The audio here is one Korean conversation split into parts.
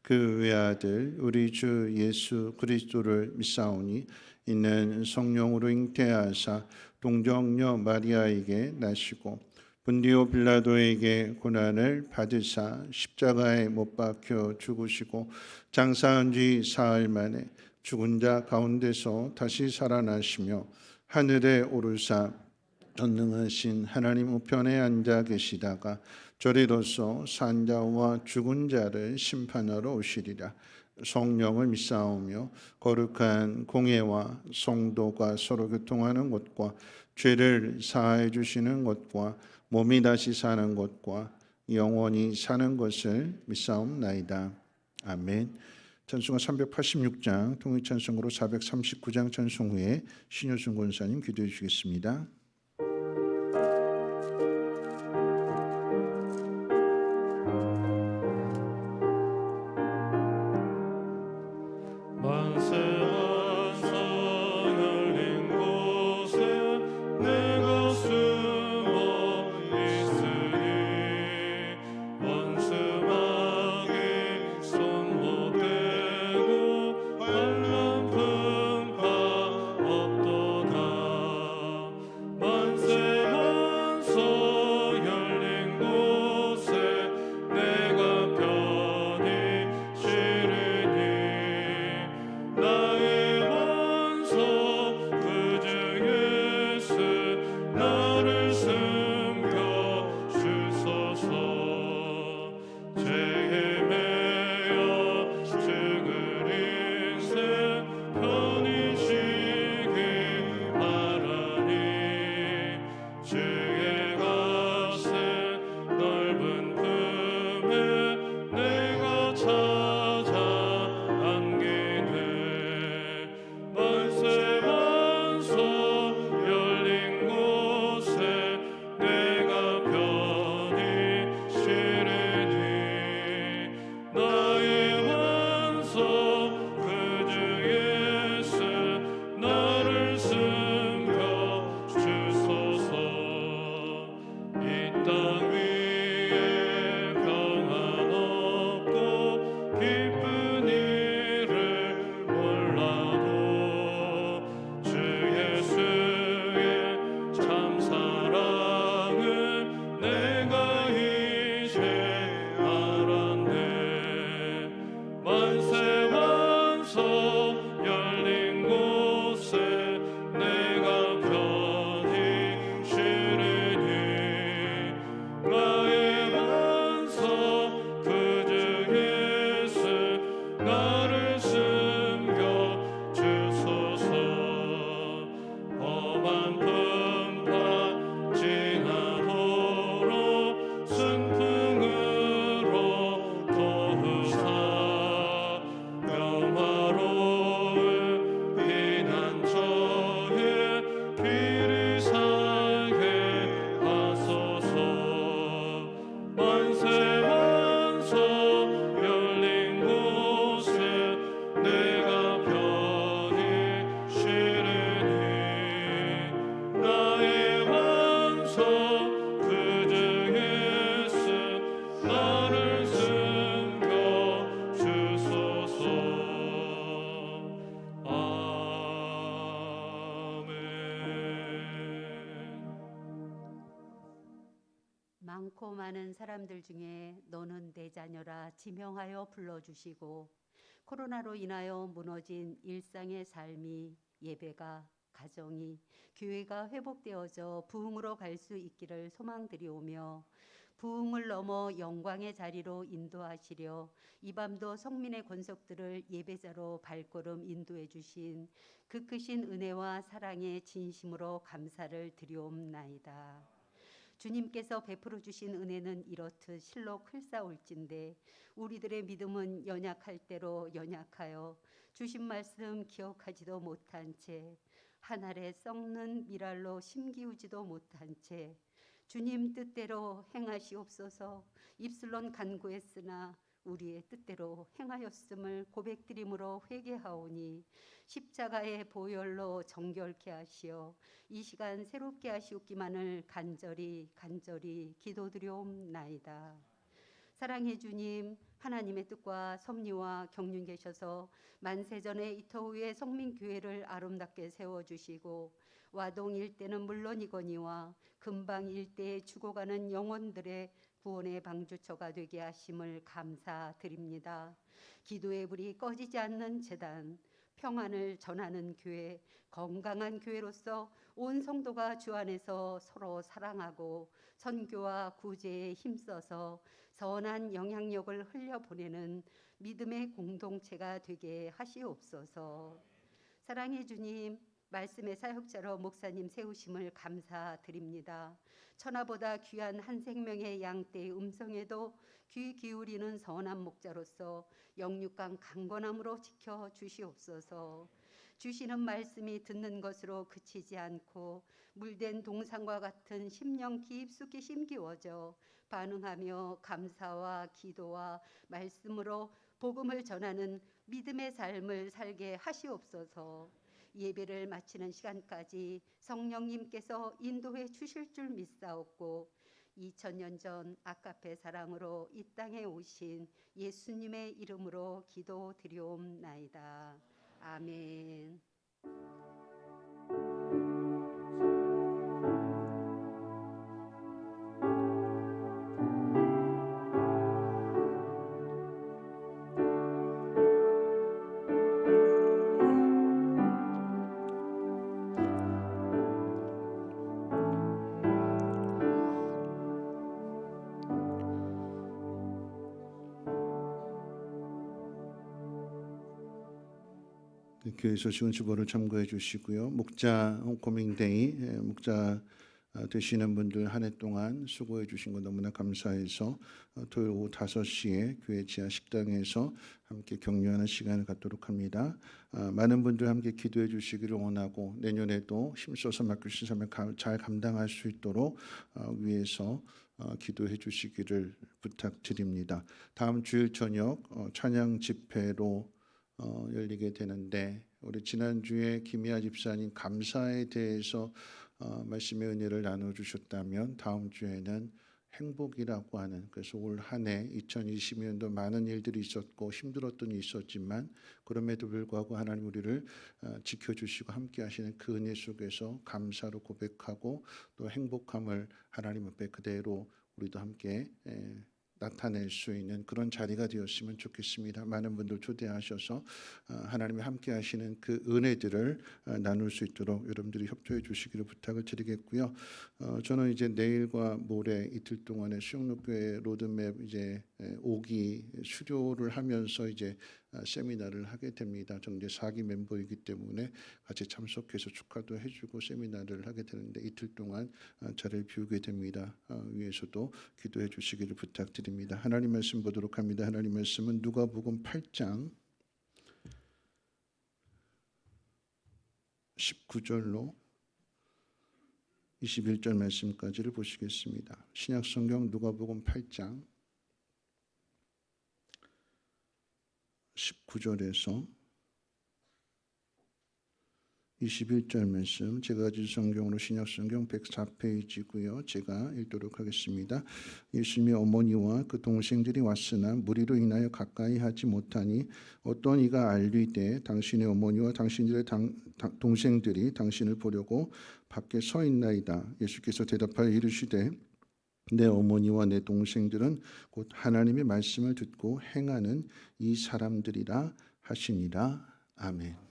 그 외아들 우리 주 예수 그리스도를 믿사오니 이는 성령으로 잉태하사 동정녀 마리아에게 나시고 본디오 빌라도에게 고난을 받으사 십자가에 못 박혀 죽으시고 장사한 지 사흘 만에 죽은 자 가운데서 다시 살아나시며 하늘에 오르사 전능하신 하나님 우편에 앉아 계시다가 저리로서 산자와 죽은 자를 심판하러 오시리라. 성령을 믿사오며 거룩한 공예와 성도가 서로 교통하는 것과 죄를 사하여 주시는 것과 몸이 다시 사는 것과 영원히 사는 것을 믿사옵나이다. 아멘. 찬송가 386장 통일찬송으로 439장 찬송 후에 신효순 권사님 기도해 주시겠습니다. 많고 많은 사람들 중에 너는 내 자녀라 지명하여 불러주시고 코로나로 인하여 무너진 일상의 삶이 예배가 가정이 교회가 회복되어져 부흥으로 갈 수 있기를 소망드리오며 부흥을 넘어 영광의 자리로 인도하시려 이 밤도 성민의 권속들을 예배자로 발걸음 인도해 주신 그 크신 은혜와 사랑에 진심으로 감사를 드리옵나이다. 주님께서 베풀어 주신 은혜는 이렇듯 실로 클싸울진데 우리들의 믿음은 연약할 대로 연약하여 주신 말씀 기억하지도 못한 채 한 알에 썩는 밀알로 심기우지도 못한 채 주님 뜻대로 행하시옵소서. 입술론 간구했으나 우리의 뜻대로 행하였음을 고백드림으로 회개하오니 십자가의 보혈로 정결케 하시어 이 시간 새롭게 하시옵기만을 간절히 기도드려옵나이다. 사랑해 주님, 하나님의 뜻과 섭리와 경륜 계셔서 만세전에 이터우의 성민교회를 아름답게 세워주시고 와동 일대는 물론이거니와 금방 일대에 죽어가는 영혼들의 구원의 방주처가 되게 하심을 감사드립니다. 기도의 불이 꺼지지 않는 재단, 평안을 전하는 교회, 건강한 교회로서 온 성도가 주 안에서 서로 사랑하고 선교와 구제에 힘써서 선한 영향력을 흘려보내는 믿음의 공동체가 되게 하시옵소서. 사랑의 주님, 말씀의 사역자로 목사님 세우심을 감사드립니다. 천하보다 귀한 한 생명의 양떼의 음성에도 귀 기울이는 선한 목자로서 영육간 강건함으로 지켜주시옵소서. 주시는 말씀이 듣는 것으로 그치지 않고 물된 동산과 같은 심령 깊숙이 심기워져 반응하며 감사와 기도와 말씀으로 복음을 전하는 믿음의 삶을 살게 하시옵소서. 예배를 마치는 시간까지 성령님께서 인도해 주실 줄 믿사옵고 2000년 전 아카페 사랑으로 이 땅에 오신 예수님의 이름으로 기도드리옵나이다. 아멘. 교회 소식은 주보를 참고해 주시고요. 목자 홈커밍데이 목자 되시는 분들 한 해 동안 수고해 주신 거 너무나 감사해서 토요일 오후 5시에 교회 지하 식당에서 함께 격려하는 시간을 갖도록 합니다. 많은 분들 함께 기도해 주시기를 원하고 내년에도 힘써서 맡기신 삶을 잘 감당할 수 있도록 위해서 기도해 주시기를 부탁드립니다. 다음 주일 저녁 찬양 집회로 열리게 되는데 우리 지난주에 김희아 집사님 감사에 대해서 말씀의 은혜를 나눠주셨다면 다음 주에는 행복이라고 하는, 그래서 올 한 해 2020년도 많은 일들이 있었고 힘들었던 일이 있었지만 그럼에도 불구하고 하나님 우리를 지켜주시고 함께 하시는 그 은혜 속에서 감사로 고백하고 또 행복함을 하나님 앞에 그대로 우리도 함께 나타낼 수 있는 그런 자리가 되었으면 좋겠습니다. 많은 분들 초대하셔서 하나님이 함께 하시는 그 은혜들을 나눌 수 있도록 여러분들이 협조해 주시기를 부탁을 드리겠고요. 저는 이제 내일과 모레 이틀 동안의 수영로교회 로드맵 이제 5기 수료를 하면서 이제 세미나를 하게 됩니다. 저는 이제 4기 멤버이기 때문에 같이 참석해서 축하도 해주고 세미나를 하게 되는데 이틀 동안 자리를 비우게 됩니다. 위에서도 기도해 주시기를 부탁드립니다. 하나님 말씀 보도록 합니다. 하나님 말씀은 누가복음 8장 19절로 21절 말씀까지를 보시겠습니다. 신약성경 누가복음 8장 19절에서 21절 말씀, 제가 가진 성경으로 신약성경 104페이지고요. 제가 읽도록 하겠습니다. 예수님의 어머니와 그 동생들이 왔으나 무리로 인하여 가까이 하지 못하니 어떤 이가 알리되 당신의 어머니와 당신들의 동생들이 당신을 보려고 밖에 서 있나이다. 예수께서 대답하여 이르시되 내 어머니와 내 동생들은 곧 하나님의 말씀을 듣고 행하는 이 사람들이라 하시니라. 아멘.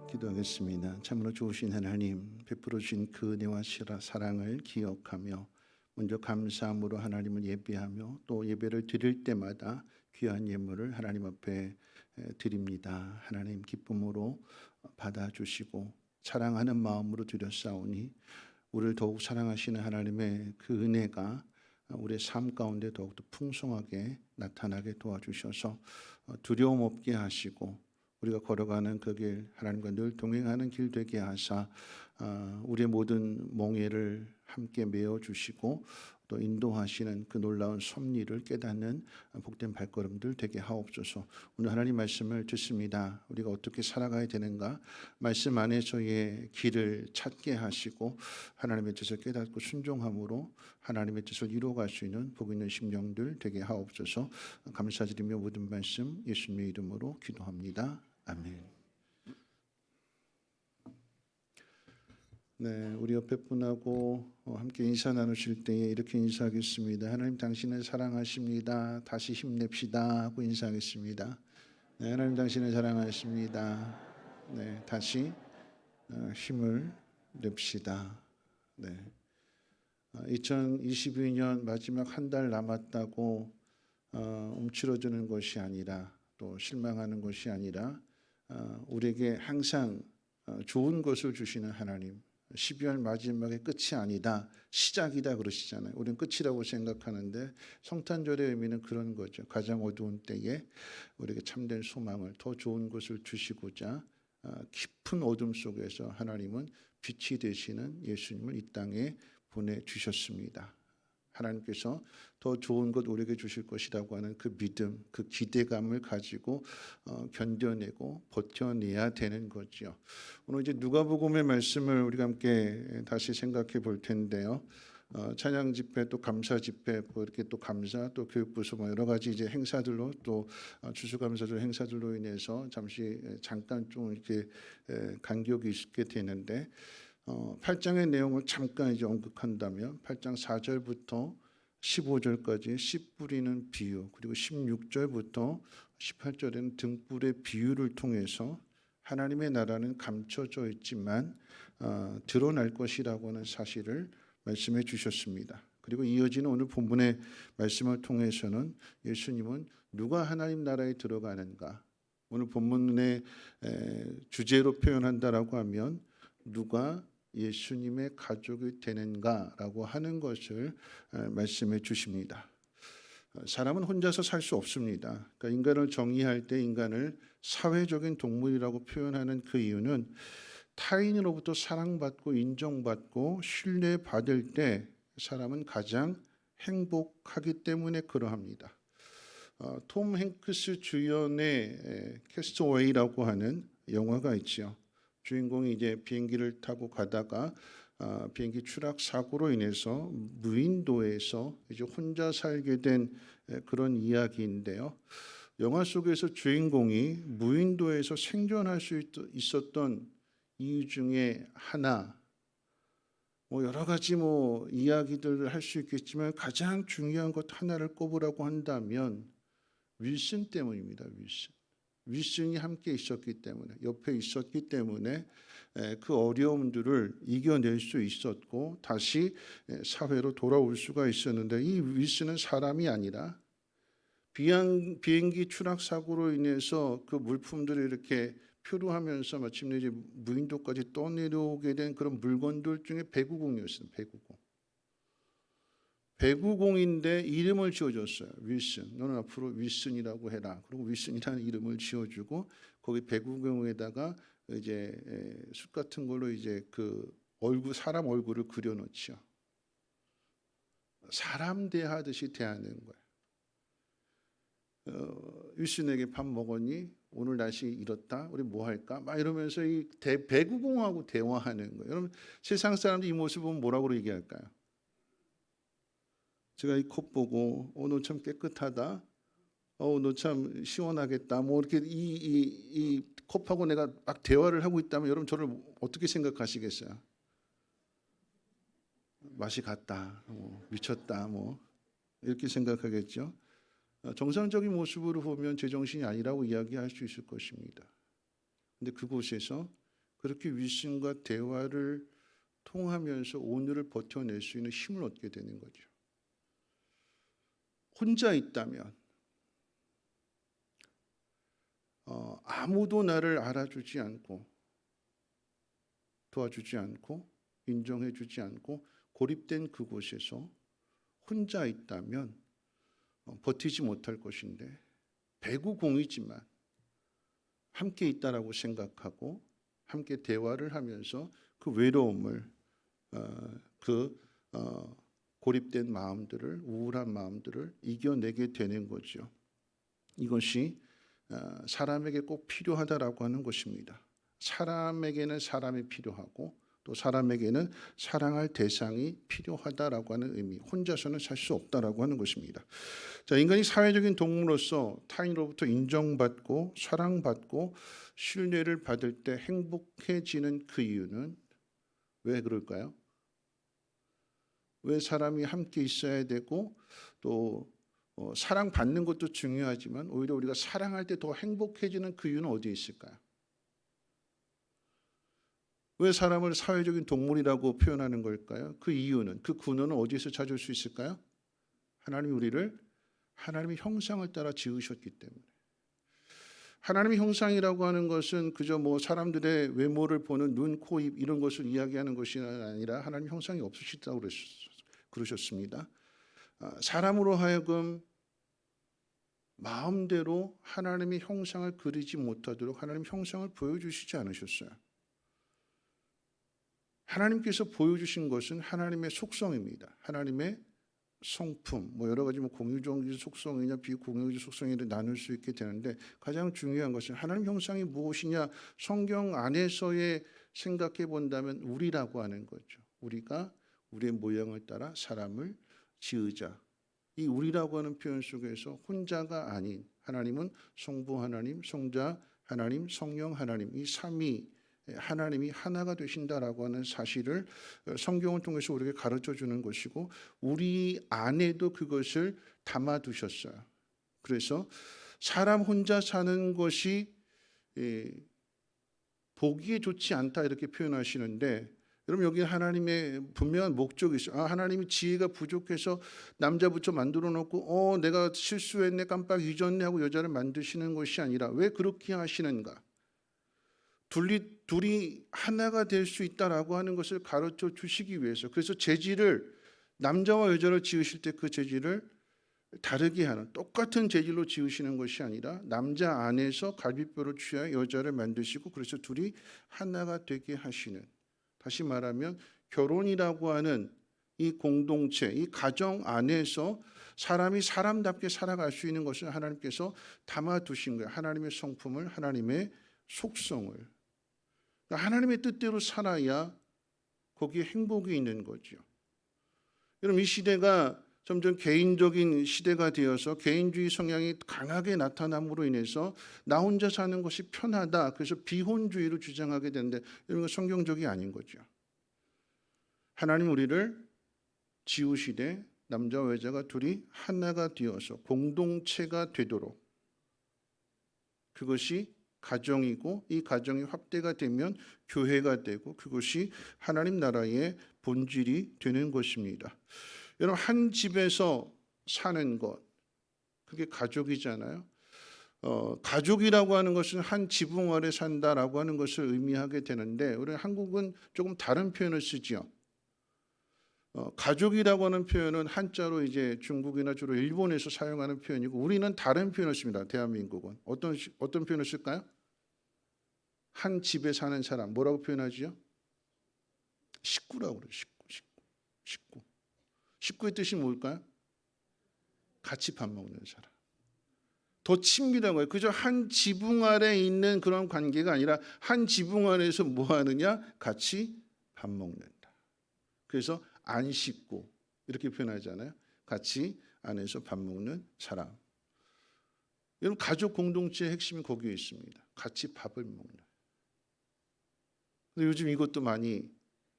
기도하겠습니다. 참으로 좋으신 하나님, 베풀어 주신 그 은혜와 사랑을 기억하며 먼저 감사함으로 하나님을 예배하며 또 예배를 드릴 때마다 귀한 예물을 하나님 앞에 드립니다. 하나님 기쁨으로 받아주시고 사랑하는 마음으로 드렸사오니 우리를 더욱 사랑하시는 하나님의 그 은혜가 우리의 삶 가운데 더욱더 풍성하게 나타나게 도와주셔서 두려움 없게 하시고 우리가 걸어가는 그 길 하나님과 늘 동행하는 길 되게 하사 우리의 모든 몽해를 함께 메어 주시고 또 인도하시는 그 놀라운 섭리를 깨닫는 복된 발걸음들 되게 하옵소서. 오늘 하나님 말씀을 듣습니다. 우리가 어떻게 살아가야 되는가 말씀 안에서의 길을 찾게 하시고 하나님의 뜻을 깨닫고 순종함으로 하나님의 뜻을 이루어갈 수 있는 복 있는 심령들 되게 하옵소서. 감사드리며 모든 말씀 예수님의 이름으로 기도합니다. 아멘. 네, 우리 옆에 분하고 함께 인사 나누실 때에 이렇게 인사하겠습니다. 하나님 당신을 사랑하십니다. 다시 힘냅시다 하고 인사하겠습니다. 네, 하나님 당신을 사랑하십니다. 네, 다시 힘을 냅시다. 네, 2022년 마지막 한 달 남았다고 움츠러드는 것이 아니라 또 실망하는 것이 아니라 우리에게 항상 좋은 것을 주시는 하나님, 12월 마지막의 끝이 아니다, 시작이다 그러시잖아요. 우리는 끝이라고 생각하는데 성탄절의 의미는 그런 거죠. 가장 어두운 때에 우리에게 참된 소망을, 더 좋은 것을 주시고자 깊은 어둠 속에서 하나님은 빛이 되시는 예수님을 이 땅에 보내주셨습니다. 하나님께서 더 좋은 것 우리에게 주실 것이라고 하는 그 믿음, 그 기대감을 가지고 견뎌내고 버텨내야 되는 거죠. 오늘 이제 누가복음의 말씀을 우리가 함께 다시 생각해 볼 텐데요. 찬양 집회 또 감사 집회 뭐 이렇게 또 감사 또 교육부서 뭐 여러 가지 이제 행사들로 또 추수감사절 행사들로 인해서 잠깐 좀 이렇게 간격이 있게 되는데 8장의 내용을 잠깐 이제 언급한다면 8장 4절부터 15절까지 씨 뿌리는 비유, 그리고 16절부터 18절에는 등불의 비유를 통해서 하나님의 나라는 감춰져 있지만 드러날 것이라고 하는 사실을 말씀해 주셨습니다. 그리고 이어지는 오늘 본문의 말씀을 통해서는 예수님은 누가 하나님 나라에 들어가는가, 오늘 본문의 주제로 표현한다라고 하면 누가 예수님의 가족이 되는가라고 하는 것을 말씀해 주십니다. 사람은 혼자서 살 수 없습니다. 그러니까 인간을 정의할 때 인간을 사회적인 동물이라고 표현하는 그 이유는 타인으로부터 사랑받고 인정받고 신뢰받을 때 사람은 가장 행복하기 때문에 그러합니다. 톰 행크스 주연의 캐스터웨이라고 하는 영화가 있죠. 주인공이 이제 비행기를 타고 가다가 비행기 추락 사고로 인해서 무인도에서 이제 혼자 살게 된 그런 이야기인데요. 영화 속에서 주인공이 무인도에서 생존할 수 있었던 이유 중에 하나, 뭐 여러 가지 뭐 이야기들을 할 수 있겠지만 가장 중요한 것 하나를 꼽으라고 한다면 윌슨 때문입니다. 윌슨이 함께 있었기 때문에, 옆에 있었기 때문에 그 어려움들을 이겨낼 수 있었고 다시 사회로 돌아올 수가 있었는데, 이 윌슨은 사람이 아니라 비행기 추락 사고로 인해서 그 물품들이 이렇게 표류하면서 마침내 이제 무인도까지 떠내려오게 된 그런 물건들 중에 배구공이었어요. 배구공인데 이름을 지어줬어요. 윌슨. 너는 앞으로 윌슨이라고 해라. 그리고 윌슨이라는 이름을 지어주고 거기 배구공에다가 이제 숯 같은 걸로 이제 그 사람 얼굴을 그려놓죠. 사람 대하듯이 대하는 거예요. 윌슨에게 밥 먹었니? 오늘 날씨 이렇다. 우리 뭐 할까? 막 이러면서 이 배구공하고 대화하는 거예요. 여러분, 세상 사람들이 이 모습 보면 뭐라고 얘기할까요? 제가 이 컵 보고 너 참 깨끗하다. 너 참 시원하겠다. 뭐 이렇게 이 컵하고 내가 막 대화를 하고 있다면 여러분 저를 어떻게 생각하시겠어요? 맛이 갔다. 미쳤다. 뭐 이렇게 생각하겠죠. 정상적인 모습으로 보면 제정신이 아니라고 이야기할 수 있을 것입니다. 근데 그곳에서 그렇게 윌슨과 대화를 통하면서 오늘을 버텨낼 수 있는 힘을 얻게 되는 거죠. 혼자 있다면 아무도 나를 알아주지 않고 도와주지 않고 인정해주지 않고 고립된 그곳에서 혼자 있다면 버티지 못할 것인데 배구공이지만 함께 있다라고 생각하고 함께 대화를 하면서 그 외로움을 고립된 마음들을 우울한 마음들을 이겨내게 되는 거죠. 이것이 사람에게 꼭 필요하다라고 하는 것입니다. 사람에게는 사람이 필요하고 또 사람에게는 사랑할 대상이 필요하다라고 하는 의미, 혼자서는 살 수 없다라고 하는 것입니다. 자, 인간이 사회적인 동물로서 타인으로부터 인정받고 사랑받고 신뢰를 받을 때 행복해지는 그 이유는 왜 그럴까요? 왜 사람이 함께 있어야 되고 또 사랑받는 것도 중요하지만 오히려 우리가 사랑할 때 더 행복해지는 그 이유는 어디에 있을까요? 왜 사람을 사회적인 동물이라고 표현하는 걸까요? 그 이유는, 그 근원은 어디에서 찾을 수 있을까요? 하나님이 우리를 하나님의 형상을 따라 지으셨기 때문에. 하나님의 형상이라고 하는 것은 그저 사람들의 외모를 보는 눈, 코, 입 이런 것을 이야기하는 것이 아니라 하나님의 형상이 없으시다고 그러셨습니다. 사람으로 하여금 마음대로 하나님의 형상을 그리지 못하도록 하나님의 형상을 보여주시지 않으셨어요. 하나님께서 보여주신 것은 하나님의 속성입니다. 하나님의 성품, 여러 가지 공유적인 속성이냐 비공유적 속성이냐 나눌 수 있게 되는데 가장 중요한 것은 하나님 형상이 무엇이냐 성경 안에서의 생각해 본다면 우리라고 하는 거죠. 우리가 우리의 모양을 따라 사람을 지으자. 이 우리라고 하는 표현 속에서 혼자가 아닌 하나님은 성부 하나님, 성자 하나님, 성령 하나님 이 삼위 하나님이 하나가 되신다라고 하는 사실을 성경을 통해서 우리에게 가르쳐 주는 것이고 우리 안에도 그것을 담아 두셨어요. 그래서 사람 혼자 사는 것이 보기에 좋지 않다 이렇게 표현하시는데 여러분 여기 하나님의 분명한 목적이 있어요. 하나님이 지혜가 부족해서 남자 붙여 만들어 놓고 내가 실수했네 깜빡 잊었네 하고 여자를 만드시는 것이 아니라 왜 그렇게 하시는가? 둘이 하나가 될 수 있다라고 하는 것을 가르쳐 주시기 위해서 그래서 재질을 남자와 여자를 지으실 때 그 재질을 다르게 하는 똑같은 재질로 지으시는 것이 아니라 남자 안에서 갈비뼈를 취하여 여자를 만드시고 그래서 둘이 하나가 되게 하시는 다시 말하면 결혼이라고 하는 이 공동체, 이 가정 안에서 사람이 사람답게 살아갈 수 있는 것을 하나님께서 담아두신 거예요. 하나님의 성품을, 하나님의 속성을. 하나님의 뜻대로 살아야 거기에 행복이 있는 거죠. 여러분 이 시대가 점점 개인적인 시대가 되어서 개인주의 성향이 강하게 나타남으로 인해서 나 혼자 사는 것이 편하다. 그래서 비혼주의를 주장하게 되는데 이런 건 성경적이 아닌 거죠. 하나님 우리를 지으시되 남자와 여자가 둘이 하나가 되어서 공동체가 되도록 그것이 가정이고 이 가정이 확대가 되면 교회가 되고 그것이 하나님 나라의 본질이 되는 것입니다. 여러분 한 집에서 사는 것 그게 가족이잖아요. 가족이라고 하는 것은 한 지붕 아래 산다라고 하는 것을 의미하게 되는데 우리 한국은 조금 다른 표현을 쓰지요. 가족이라고 하는 표현은 한자로 이제 중국이나 주로 일본에서 사용하는 표현이고 우리는 다른 표현을 씁니다. 대한민국은 어떤 표현을 쓸까요? 한 집에 사는 사람 뭐라고 표현하지요? 식구라고 그래요. 식구. 식구의 뜻이 뭘까요? 같이 밥 먹는 사람. 더 친밀한 거예요. 그저 한 지붕 아래 있는 그런 관계가 아니라 한 지붕 아래에서 뭐 하느냐? 같이 밥 먹는다. 그래서 안식구 이렇게 표현하잖아요. 같이 안에서 밥 먹는 사람. 여러분 가족 공동체의 핵심이 거기에 있습니다. 같이 밥을 먹는. 근데 요즘 이것도 많이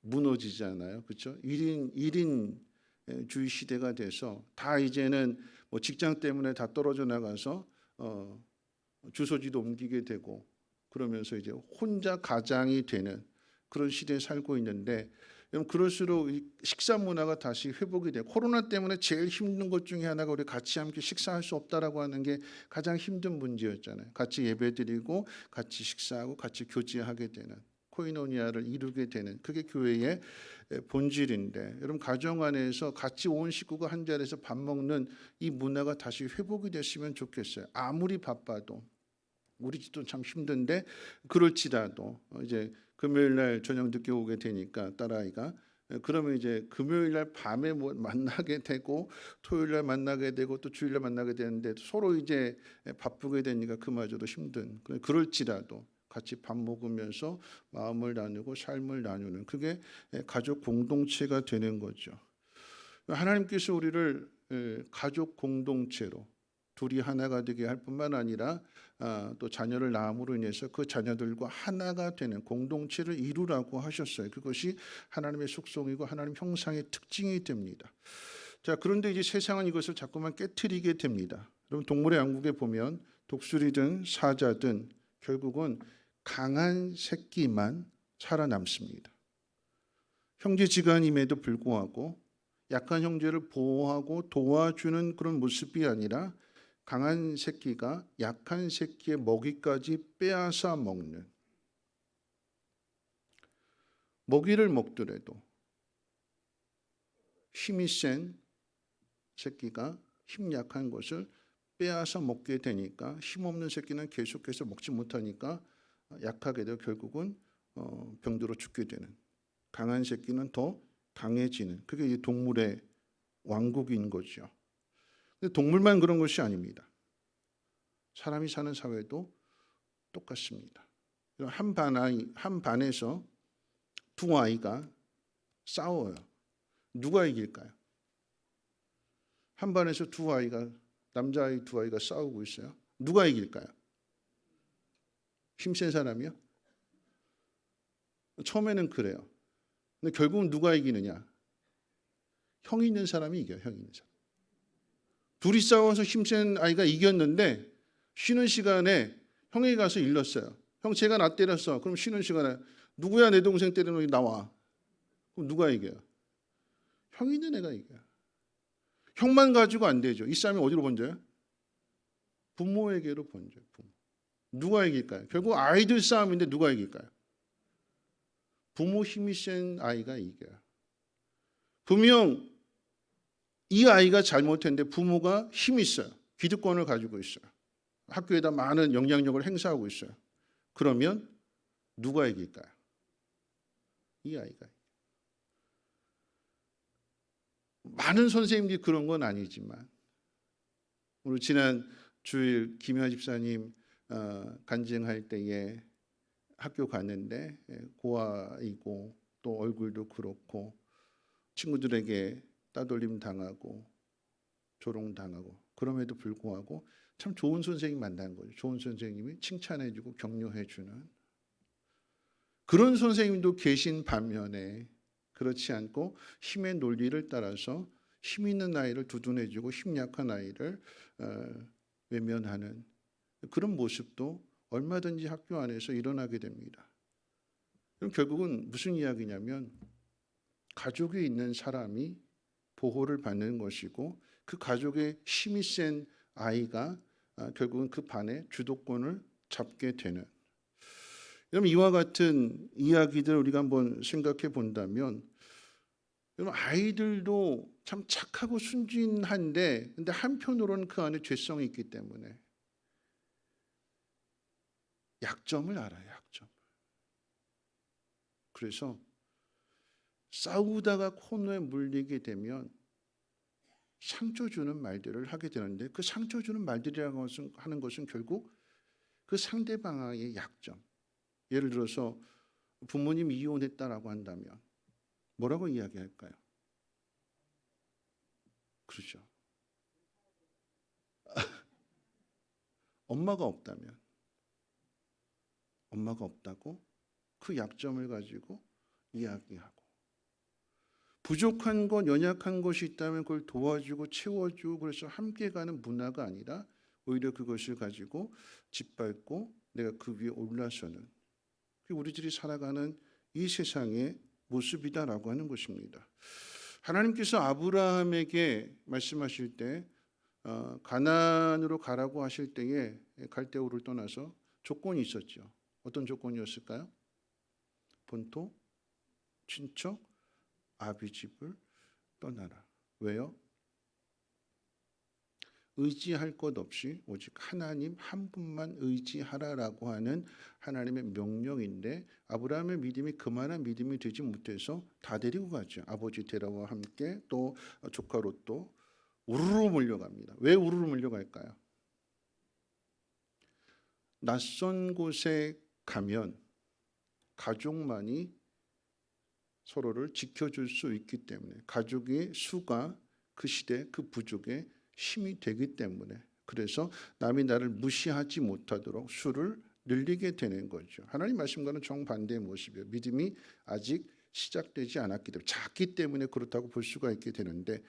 무너지잖아요. 그렇죠? 1인 주의 시대가 돼서 다 이제는 직장 때문에 다 떨어져 나가서 주소지도 옮기게 되고 그러면서 이제 혼자 가장이 되는 그런 시대에 살고 있는데 여러분 그럴수록 식사 문화가 다시 회복이 돼요. 코로나 때문에 제일 힘든 것 중에 하나가 우리 같이 함께 식사할 수 없다라고 하는 게 가장 힘든 문제였잖아요. 같이 예배드리고 같이 식사하고 같이 교제하게 되는 코이노니아를 이루게 되는 그게 교회의 본질인데, 여러분 가정 안에서 같이 온 식구가 한 자리에서 밥 먹는 이 문화가 다시 회복이 됐으면 좋겠어요. 아무리 바빠도 우리 집도 참 힘든데 그럴지라도 이제 금요일 날 저녁 늦게 오게 되니까 딸아이가, 그러면 이제 금요일 날 밤에 뭐 만나게 되고 토요일 날 만나게 되고 또 주일 날 만나게 되는데 서로 이제 바쁘게 되니까 그마저도 힘든, 그럴지라도 같이 밥 먹으면서 마음을 나누고 삶을 나누는 그게 가족 공동체가 되는 거죠. 하나님께서 우리를 가족 공동체로 둘이 하나가 되게 할 뿐만 아니라 또 자녀를 낳음으로 인해서 그 자녀들과 하나가 되는 공동체를 이루라고 하셨어요. 그것이 하나님의 속성이고 하나님 형상의 특징이 됩니다. 자, 그런데 이제 세상은 이것을 자꾸만 깨트리게 됩니다. 여러분 동물의 왕국에 보면 독수리든 사자든 결국은 강한 새끼만 살아남습니다. 형제지간임에도 불구하고 약한 형제를 보호하고 도와주는 그런 모습이 아니라 강한 새끼가 약한 새끼의 먹이까지 빼앗아 먹는, 먹이를 먹더라도 힘이 센 새끼가 힘 약한 것을 빼앗아 먹게 되니까 힘없는 새끼는 계속해서 먹지 못하니까 약하게 되어 결국은 병들어 죽게 되는, 강한 새끼는 더 강해지는, 그게 이 동물의 왕국인 거죠. 근데 동물만 그런 것이 아닙니다. 사람이 사는 사회도 똑같습니다. 한 반에서 두 아이가 싸워요. 누가 이길까요? 한 반에서 두 아이가, 남자아이 두 아이가 싸우고 있어요. 누가 이길까요? 힘센 사람이요? 처음에는 그래요. 근데 결국은 누가 이기느냐? 형이 있는 사람이 이겨요. 형이 있는 사람. 둘이 싸워서 힘센 아이가 이겼는데 쉬는 시간에 형에게 가서 일렀어요. 형, 제가 나 때렸어. 그럼 쉬는 시간에 누구야 내 동생 때리는 놈이 나와. 그럼 누가 이겨요? 형이 있는 애가 이겨요. 형만 가지고 안 되죠. 이 싸움이 어디로 번져요? 부모에게로 번져요. 부모. 누가 이길까요? 결국 아이들 싸움인데 누가 이길까요? 부모 힘이 센 아이가 이겨요. 분명 이 아이가 잘못했는데 부모가 힘이 있어요. 기득권을 가지고 있어요. 학교에다 많은 영향력을 행사하고 있어요. 그러면 누가 이길까요? 이 아이가. 많은 선생님들이 그런 건 아니지만, 우리 지난 주일 김현 집사님 간증할 때에 학교 갔는데 고아이고 또 얼굴도 그렇고 친구들에게 따돌림 당하고 조롱 당하고, 그럼에도 불구하고 참 좋은 선생님 만난 거죠. 좋은 선생님이 칭찬해주고 격려해주는 그런 선생님도 계신 반면에, 그렇지 않고 힘의 논리를 따라서 힘 있는 아이를 두둔해주고 힘 약한 아이를 외면하는 그런 모습도 얼마든지 학교 안에서 일어나게 됩니다. 그럼 결국은 무슨 이야기냐면, 가족이 있는 사람이 보호를 받는 것이고 그 가족의 힘이 센 아이가 결국은 그 반의 주도권을 잡게 되는, 여러분 이와 같은 이야기들 우리가 한번 생각해 본다면, 여러분 아이들도 참 착하고 순진한데 근데 한편으로는 그 안에 죄성이 있기 때문에 약점을 알아요. 약점. 그래서 싸우다가 코너에 물리게 되면 상처 주는 말들을 하게 되는데, 그 상처 주는 말들이라고 하는 것은 결국 그 상대방의 약점. 예를 들어서 부모님이 이혼했다라고 한다면 뭐라고 이야기할까요? 그렇죠. 엄마가 없다고 그 약점을 가지고 이야기하고, 부족한 것, 연약한 것이 있다면 그걸 도와주고 채워주고, 그래서 함께 가는 문화가 아니라 오히려 그것을 가지고 짓밟고 내가 그 위에 올라서는, 그게 우리들이 살아가는 이 세상의 모습이다라고 하는 것입니다. 하나님께서 아브라함에게 말씀하실 때 가나안으로 가라고 하실 때에 갈대우를 떠나서 조건이 있었죠. 어떤 조건이었을까요? 본토, 친척, 아비 집을 떠나라. 왜요? 의지할 것 없이 오직 하나님 한 분만 의지하라라고 하는 하나님의 명령인데 아브라함의 믿음이 그만한 믿음이 되지 못해서 다 데리고 가죠. 아버지 데라와 함께 또 조카 롯도 우르르 몰려갑니다. 왜 우르르 몰려갈까요? 낯선 곳에 가면 가족만이 서로를 지켜줄 수 있기 때문에 가족의 수가 그 시대 그 부족의 힘이 되기 때문에 그래서 남이 나를 무시하지 못하도록 수를 늘리게 되는 거죠. 하나님 말씀과는 정반대의 모습이에요. 믿음이 아직 시작되지 않았기 때문에 작기 때문에 그렇다고 볼 수가 있게 되는데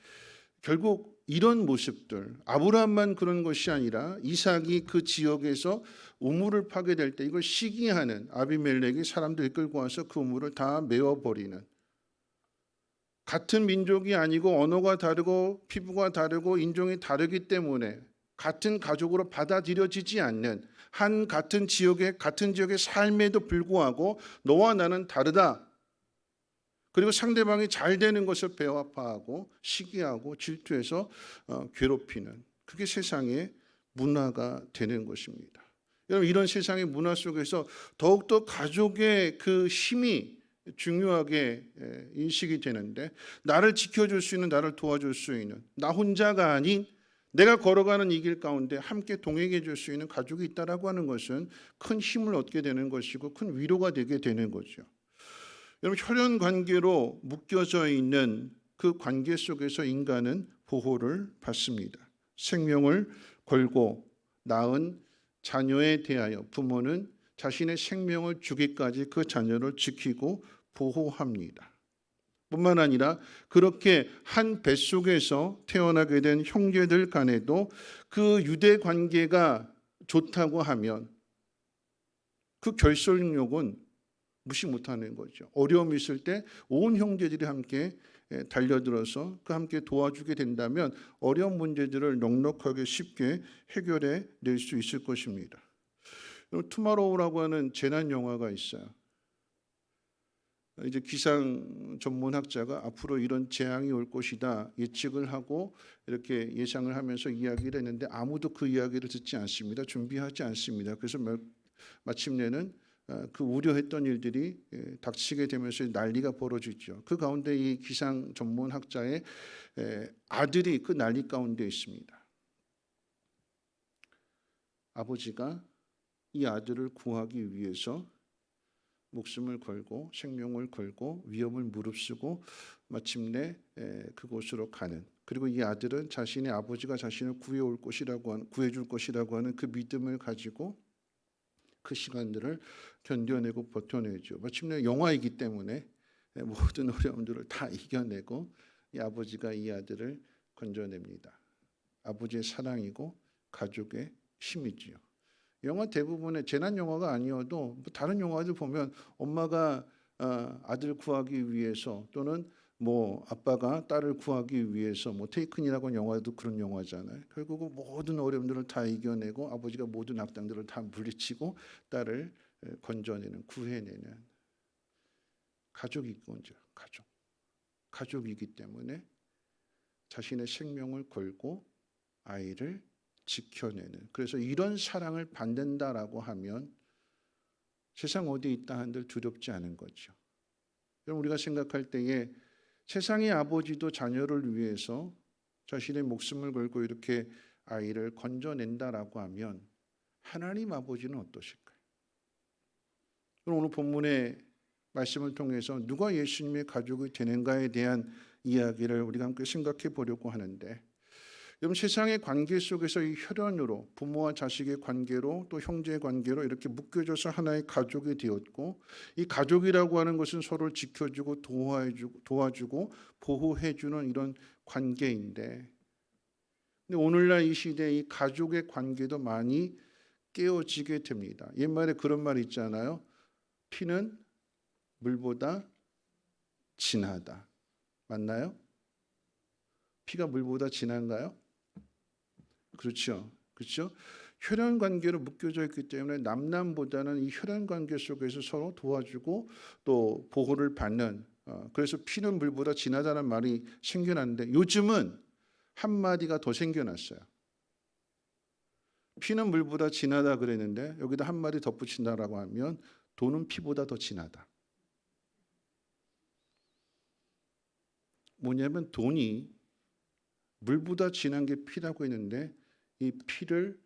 결국 이런 모습들 아브라함만 그런 것이 아니라 이삭이 그 지역에서 우물을 파게 될 때 이걸 시기하는 아비멜렉이 사람들 이끌고 와서 그 우물을 다 메워버리는 같은 민족이 아니고 언어가 다르고 피부가 다르고 인종이 다르기 때문에 같은 가족으로 받아들여지지 않는 한 같은 지역의 삶에도 불구하고 너와 나는 다르다. 그리고 상대방이 잘 되는 것을 배워파하고 시기하고 질투해서 괴롭히는 그게 세상의 문화가 되는 것입니다. 여러분 이런 세상의 문화 속에서 더욱더 가족의 그 힘이 중요하게 인식이 되는데 나를 지켜줄 수 있는 나를 도와줄 수 있는 나 혼자가 아닌 내가 걸어가는 이 길 가운데 함께 동행해 줄 수 있는 가족이 있다라고 하는 것은 큰 힘을 얻게 되는 것이고 큰 위로가 되게 되는 거죠. 여러분 혈연 관계로 묶여져 있는 그 관계 속에서 인간은 보호를 받습니다. 생명을 걸고 낳은 자녀에 대하여 부모는 자신의 생명을 주기까지 그 자녀를 지키고 보호합니다. 뿐만 아니라 그렇게 한 뱃속에서 태어나게 된 형제들 간에도 그 유대 관계가 좋다고 하면 그 결속력은 무시 못하는 거죠. 어려움이 있을 때 온 형제들이 함께 달려들어서 그 함께 도와주게 된다면 어려운 문제들을 넉넉하게 쉽게 해결해 낼 수 있을 것입니다. 투마로우라고 하는 재난 영화가 있어요. 이제 기상 전문학자가 앞으로 이런 재앙이 올 것이다 예측을 하고 이렇게 예상을 하면서 이야기를 했는데 아무도 그 이야기를 듣지 않습니다. 준비하지 않습니다. 그래서 마침내는 그 우려했던 일들이 닥치게 되면서 난리가 벌어지죠. 그 가운데 이 기상 전문학자의 아들이 그 난리 가운데 있습니다. 아버지가 이 아들을 구하기 위해서 목숨을 걸고 생명을 걸고 위험을 무릅쓰고 마침내 그곳으로 가는 그리고 이 아들은 자신의 아버지가 자신을 구해줄 것이라고 하는 그 믿음을 가지고 그 시간들을 견뎌내고 버텨내죠. 마침내 영화이기 때문에 모든 어려움들을 다 이겨내고 이 아버지가 이 아들을 건져냅니다. 아버지의 사랑이고 가족의 힘이지요. 영화 대부분의 재난 영화가 아니어도 다른 영화들 보면 엄마가 아들 구하기 위해서 또는 뭐 아빠가 딸을 구하기 위해서 뭐 테이큰이라고 하는 영화도 그런 영화잖아요. 결국은 모든 어려움들을 다 이겨내고 아버지가 모든 악당들을 다 물리치고 딸을 건져내는 구해내는 가족이군요. 가족이기 때문에 자신의 생명을 걸고 아이를 지켜내는 그래서 이런 사랑을 받는다라고 하면 세상 어디에 있다 한들 두렵지 않은 거죠. 여러분 우리가 생각할 때에 세상의 아버지도 자녀를 위해서 자신의 목숨을 걸고 이렇게 아이를 건져낸다라고 하면 하나님 아버지는 어떠실까요? 오늘 본문의 말씀을 통해서 누가 예수님의 가족이 되는가에 대한 이야기를 우리가 함께 생각해 보려고 하는데 여러분 세상의 관계 속에서 이 혈연으로 부모와 자식의 관계로 또 형제의 관계로 이렇게 묶여져서 하나의 가족이 되었고 이 가족이라고 하는 것은 서로를 지켜주고 도와주고 보호해주는 이런 관계인데 근데 오늘날 이 시대에 이 가족의 관계도 많이 깨어지게 됩니다. 옛말에 그런 말 있잖아요. 피는 물보다 진하다. 맞나요? 피가 물보다 진한가요? 그렇죠. 혈연 관계로 묶여져 있기 때문에 남남보다는 이 혈연 관계 속에서 서로 도와주고 또 보호를 받는, 그래서 피는 물보다 진하다는 말이 생겨났는데 요즘은 한마디가 더 생겨났어요. 피는 물보다 진하다 그랬는데 여기다 한마디 덧붙인다라고 하면 돈은 피보다 더 진하다. 뭐냐면 돈이 물보다 진한 게 피라고 했는데 이 피를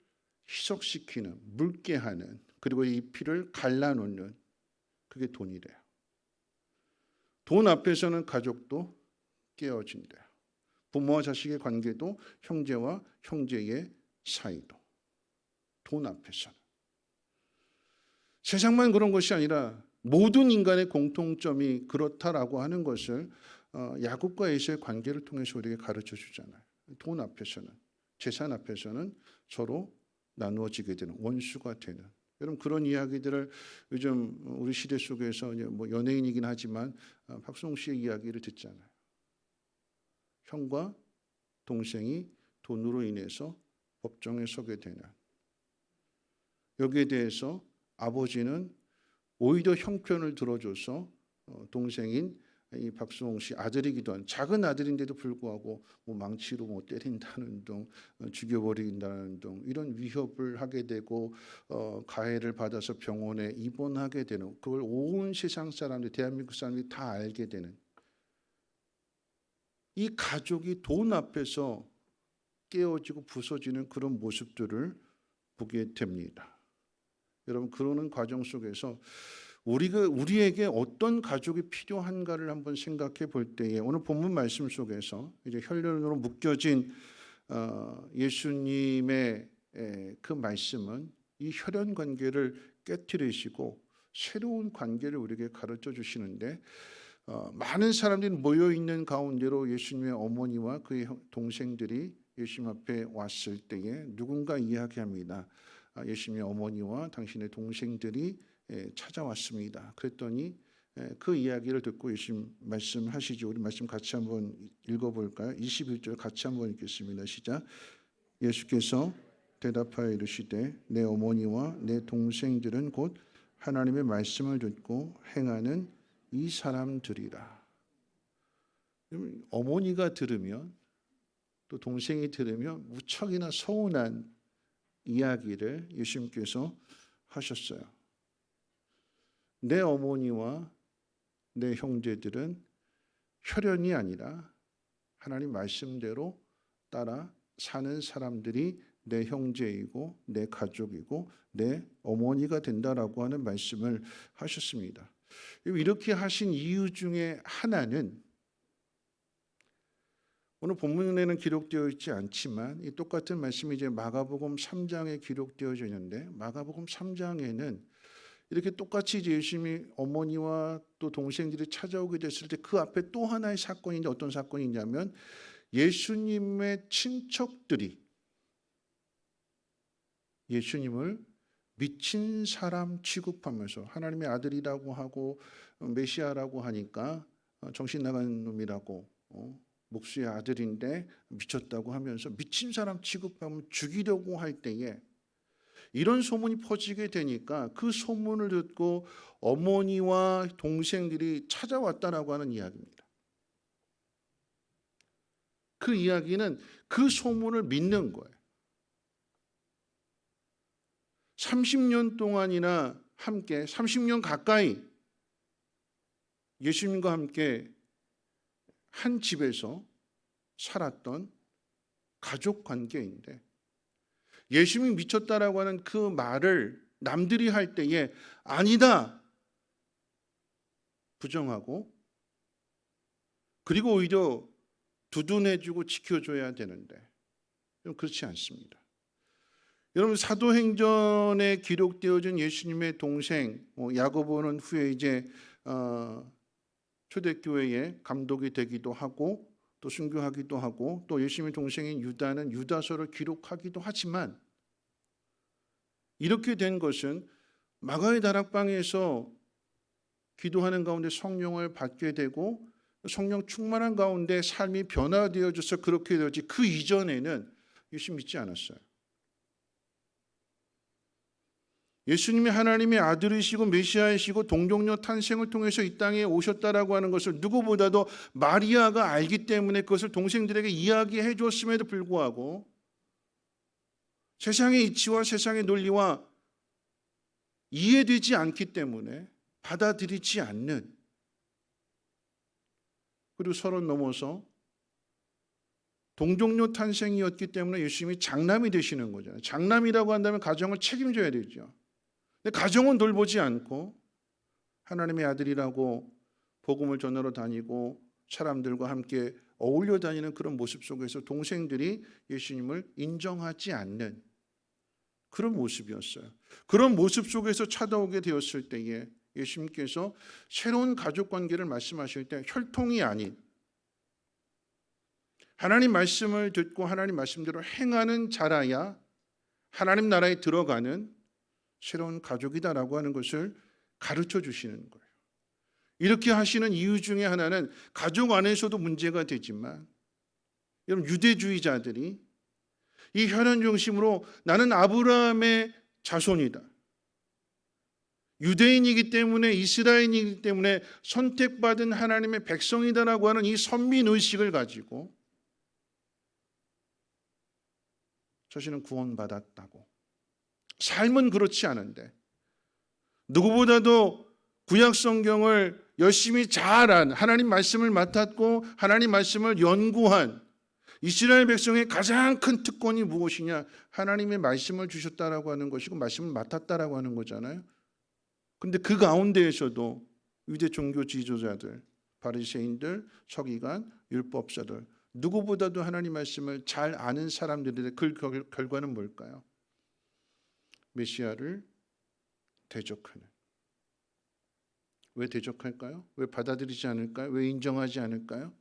희석시키는, 묽게 하는, 그리고 이 피를 갈라놓는, 그게 돈이래요. 돈 앞에서는 가족도 깨어진대요. 부모와 자식의 관계도, 형제와 형제의 사이도, 돈 앞에서는. 세상만 그런 것이 아니라 모든 인간의 공통점이 그렇다라고 하는 것을 야곱과 에서의 관계를 통해서 우리에게 가르쳐 주잖아요. 돈 앞에서는, 재산 앞에서는 서로 나누어지게 되는, 원수가 되는. 여러분, 그런 이야기들을 요즘 우리 시대 속에서 뭐 연예인이긴 하지만 박수홍 씨의 이야기를 듣잖아요. 형과 동생이 돈으로 인해서 법정에 서게 되는. 여기에 대해서 아버지는 오히려 형편을 들어줘서 동생인 이 박수홍 씨 아들이기도 한, 작은 아들인데도 불구하고 뭐 망치로 뭐 때린다는 등, 죽여버린다는 등 이런 위협을 하게 되고 가해를 받아서 병원에 입원하게 되는, 그걸 온 세상 사람들, 대한민국 사람들이 다 알게 되는, 이 가족이 돈 앞에서 깨어지고 부서지는 그런 모습들을 보게 됩니다. 여러분, 그러는 과정 속에서 우리에게 어떤 가족이 필요한가를 한번 생각해 볼 때에, 오늘 본문 말씀 속에서 이제 혈연으로 묶여진 예수님의 그 말씀은 이 혈연 관계를 깨뜨리시고 새로운 관계를 우리에게 가르쳐 주시는데, 많은 사람들이 모여 있는 가운데로 예수님의 어머니와 그의 동생들이 예수님 앞에 왔을 때에 누군가 이야기합니다. 예수님의 어머니와 당신의 동생들이 찾아왔습니다. 그랬더니 그 이야기를 듣고 예수님 말씀하시죠. 우리 말씀 같이 한번 읽어볼까요? 21절 같이 한번 읽겠습니다. 시작. 예수께서 대답하여 이르시되 내 어머니와 내 동생들은 곧 하나님의 말씀을 듣고 행하는 이 사람들이라. 어머니가 들으면 또 동생이 들으면 무척이나 서운한 이야기를 예수님께서 하셨어요. 내 어머니와 내 형제들은 혈연이 아니라 하나님 말씀대로 따라 사는 사람들이 내 형제이고 내 가족이고 내 어머니가 된다라고 하는 말씀을 하셨습니다. 이렇게 하신 이유 중에 하나는 오늘 본문에는 기록되어 있지 않지만 이 똑같은 말씀이 이제 마가복음 3장에 기록되어져 있는데, 마가복음 3장에는 이렇게 똑같이 이제 예수님이 어머니와 또 동생들이 찾아오게 됐을 때 그 앞에 또 하나의 사건인데, 어떤 사건이 있냐면 예수님의 친척들이 예수님을 미친 사람 취급하면서 하나님의 아들이라고 하고 메시아라고 하니까 정신 나간 놈이라고, 목수의 아들인데 미쳤다고 하면서 미친 사람 취급하면 죽이려고 할 때에 이런 소문이 퍼지게 되니까 그 소문을 듣고 어머니와 동생들이 찾아왔다라고 하는 이야기입니다. 그 이야기는 그 소문을 믿는 거예요. 30년 동안이나 함께, 30년 가까이 예수님과 함께 한 집에서 살았던 가족 관계인데, 예수님이 미쳤다라고 하는 그 말을 남들이 할 때에 아니다 부정하고, 그리고 오히려 두둔해주고 지켜줘야 되는데 그렇지 않습니다. 여러분, 사도행전에 기록되어진 예수님의 동생 야고보는 후에 이제 초대교회의 감독이 되기도 하고 또 순교하기도 하고, 또 예수님의 동생인 유다는 유다서를 기록하기도 하지만, 이렇게 된 것은 마가의 다락방에서 기도하는 가운데 성령을 받게 되고 성령 충만한 가운데 삶이 변화되어져서 그렇게 되었지, 그 이전에는 예수 믿지 않았어요. 예수님이 하나님의 아들이시고 메시아이시고 동정녀 탄생을 통해서 이 땅에 오셨다라고 하는 것을 누구보다도 마리아가 알기 때문에 그것을 동생들에게 이야기해 줬음에도 불구하고 세상의 이치와 세상의 논리와 이해되지 않기 때문에 받아들이지 않는, 그리고 서로 넘어서 동정녀 탄생이었기 때문에 예수님이 장남이 되시는 거잖아요. 장남이라고 한다면 가정을 책임져야 되죠. 근데 가정은 돌보지 않고 하나님의 아들이라고 복음을 전하러 다니고 사람들과 함께 어울려 다니는 그런 모습 속에서 동생들이 예수님을 인정하지 않는 그런 모습이었어요. 그런 모습 속에서 찾아오게 되었을 때에 예수님께서 새로운 가족 관계를 말씀하실 때 혈통이 아닌 하나님 말씀을 듣고 하나님 말씀대로 행하는 자라야 하나님 나라에 들어가는 새로운 가족이다라고 하는 것을 가르쳐 주시는 거예요. 이렇게 하시는 이유 중에 하나는 가족 안에서도 문제가 되지만, 여러분, 유대주의자들이 이 혈연 중심으로 나는 아브라함의 자손이다, 유대인이기 때문에, 이스라엘이기 때문에 선택받은 하나님의 백성이다라고 하는 이 선민의식을 가지고 자신은 구원받았다고, 삶은 그렇지 않은데 누구보다도 구약 성경을 열심히 잘한, 하나님 말씀을 맡았고 하나님 말씀을 연구한 이스라엘 백성의 가장 큰 특권이 무엇이냐? 하나님의 말씀을 주셨다라고 하는 것이고 말씀을 맡았다라고 하는 거잖아요. 근데 그 가운데에서도 유대 종교 지도자들, 바리새인들, 서기관, 율법사들, 누구보다도 하나님 말씀을 잘 아는 사람들인데 그 결과는 뭘까요? 메시아를 대적하는. 왜 대적할까요? 왜 받아들이지 않을까요? 왜 인정하지 않을까요?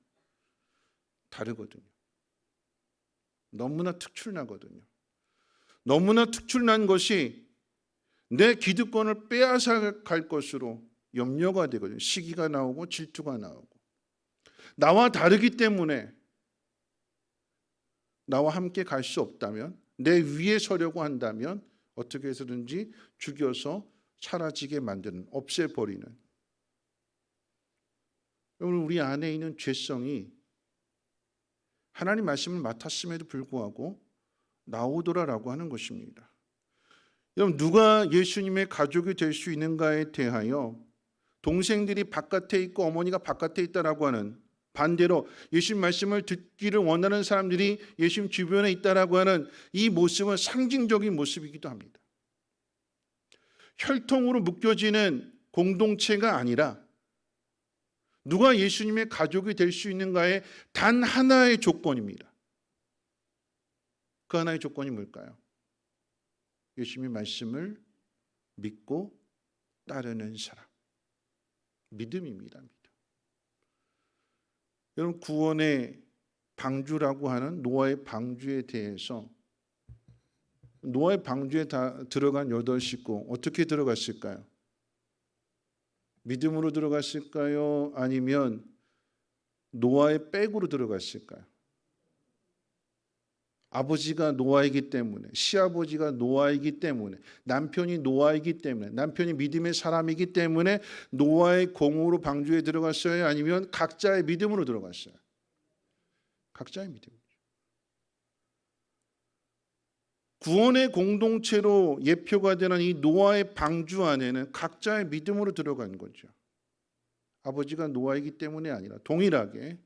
다르거든요. 너무나 특출나거든요. 너무나 특출난 것이 내 기득권을 빼앗아갈 것으로 염려가 되거든요. 시기가 나오고 질투가 나오고, 나와 다르기 때문에 나와 함께 갈 수 없다면, 내 위에 서려고 한다면 어떻게 해서든지 죽여서 사라지게 만드는, 없애버리는. 여러분, 우리 안에 있는 죄성이 하나님 말씀을 맡았음에도 불구하고 나오더라라고 하는 것입니다. 여러분, 누가 예수님의 가족이 될 수 있는가에 대하여 동생들이 바깥에 있고 어머니가 바깥에 있다라고 하는, 반대로 예수님 말씀을 듣기를 원하는 사람들이 예수님 주변에 있다라고 하는 이 모습은 상징적인 모습이기도 합니다. 혈통으로 묶여지는 공동체가 아니라 누가 예수님의 가족이 될 수 있는가의 단 하나의 조건입니다. 그 하나의 조건이 뭘까요? 예수님의 말씀을 믿고 따르는 사람. 믿음입니다. 믿음. 여러분, 구원의 방주라고 하는 노아의 방주에 대해서, 노아의 방주에 다 들어간 8식구 어떻게 들어갔을까요? 믿음으로 들어갔을까요? 아니면 노아의 백으로 들어갔을까요? 아버지가 노아이기 때문에, 시아버지가 노아이기 때문에, 남편이 노아이기 때문에, 남편이 믿음의 사람이기 때문에 노아의 공으로 방주에 들어갔어요? 아니면 각자의 믿음으로 들어갔어요? 각자의 믿음. 구원의 공동체로 예표가 되는 이 노아의 방주 안에는 각자의 믿음으로 들어간 거죠. 아버지가 노아이기 때문에 아니라 동일하게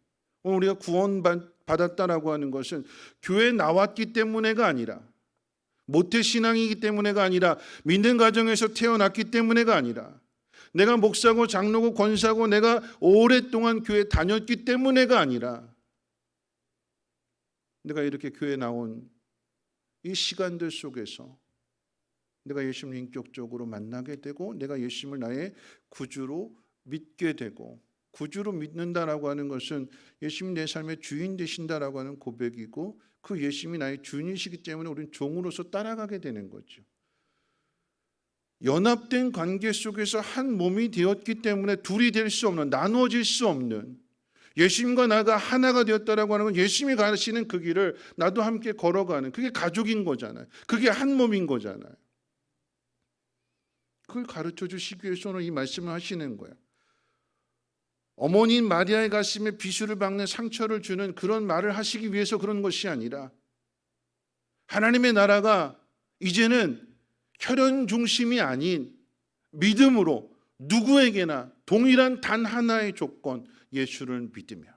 오늘 우리가 구원받았다라고 하는 것은 교회에 나왔기 때문에가 아니라, 모태신앙이기 때문에가 아니라, 믿는 가정에서 태어났기 때문에가 아니라, 내가 목사고 장로고 권사고 내가 오랫동안 교회에 다녔기 때문에가 아니라, 내가 이렇게 교회에 나온 이 시간들 속에서 내가 예수님을 인격적으로 만나게 되고 내가 예수님을 나의 구주로 믿게 되고, 구주로 믿는다라고 하는 것은 예수님이 내 삶의 주인 되신다라고 하는 고백이고, 그 예수님이 나의 주인이시기 때문에 우리는 종으로서 따라가게 되는 거죠. 연합된 관계 속에서 한 몸이 되었기 때문에 둘이 될 수 없는, 나누어질 수 없는, 예수님과 나가 하나가 되었다라고 하는 건 예수님이 가시는 그 길을 나도 함께 걸어가는, 그게 가족인 거잖아요. 그게 한 몸인 거잖아요. 그걸 가르쳐 주시기 위해서 오늘 이 말씀을 하시는 거예요. 어머니인 마리아의 가슴에 비수를 박는 상처를 주는 그런 말을 하시기 위해서 그런 것이 아니라 하나님의 나라가 이제는 혈연 중심이 아닌 믿음으로 누구에게나 동일한 단 하나의 조건, 예수를 믿으며,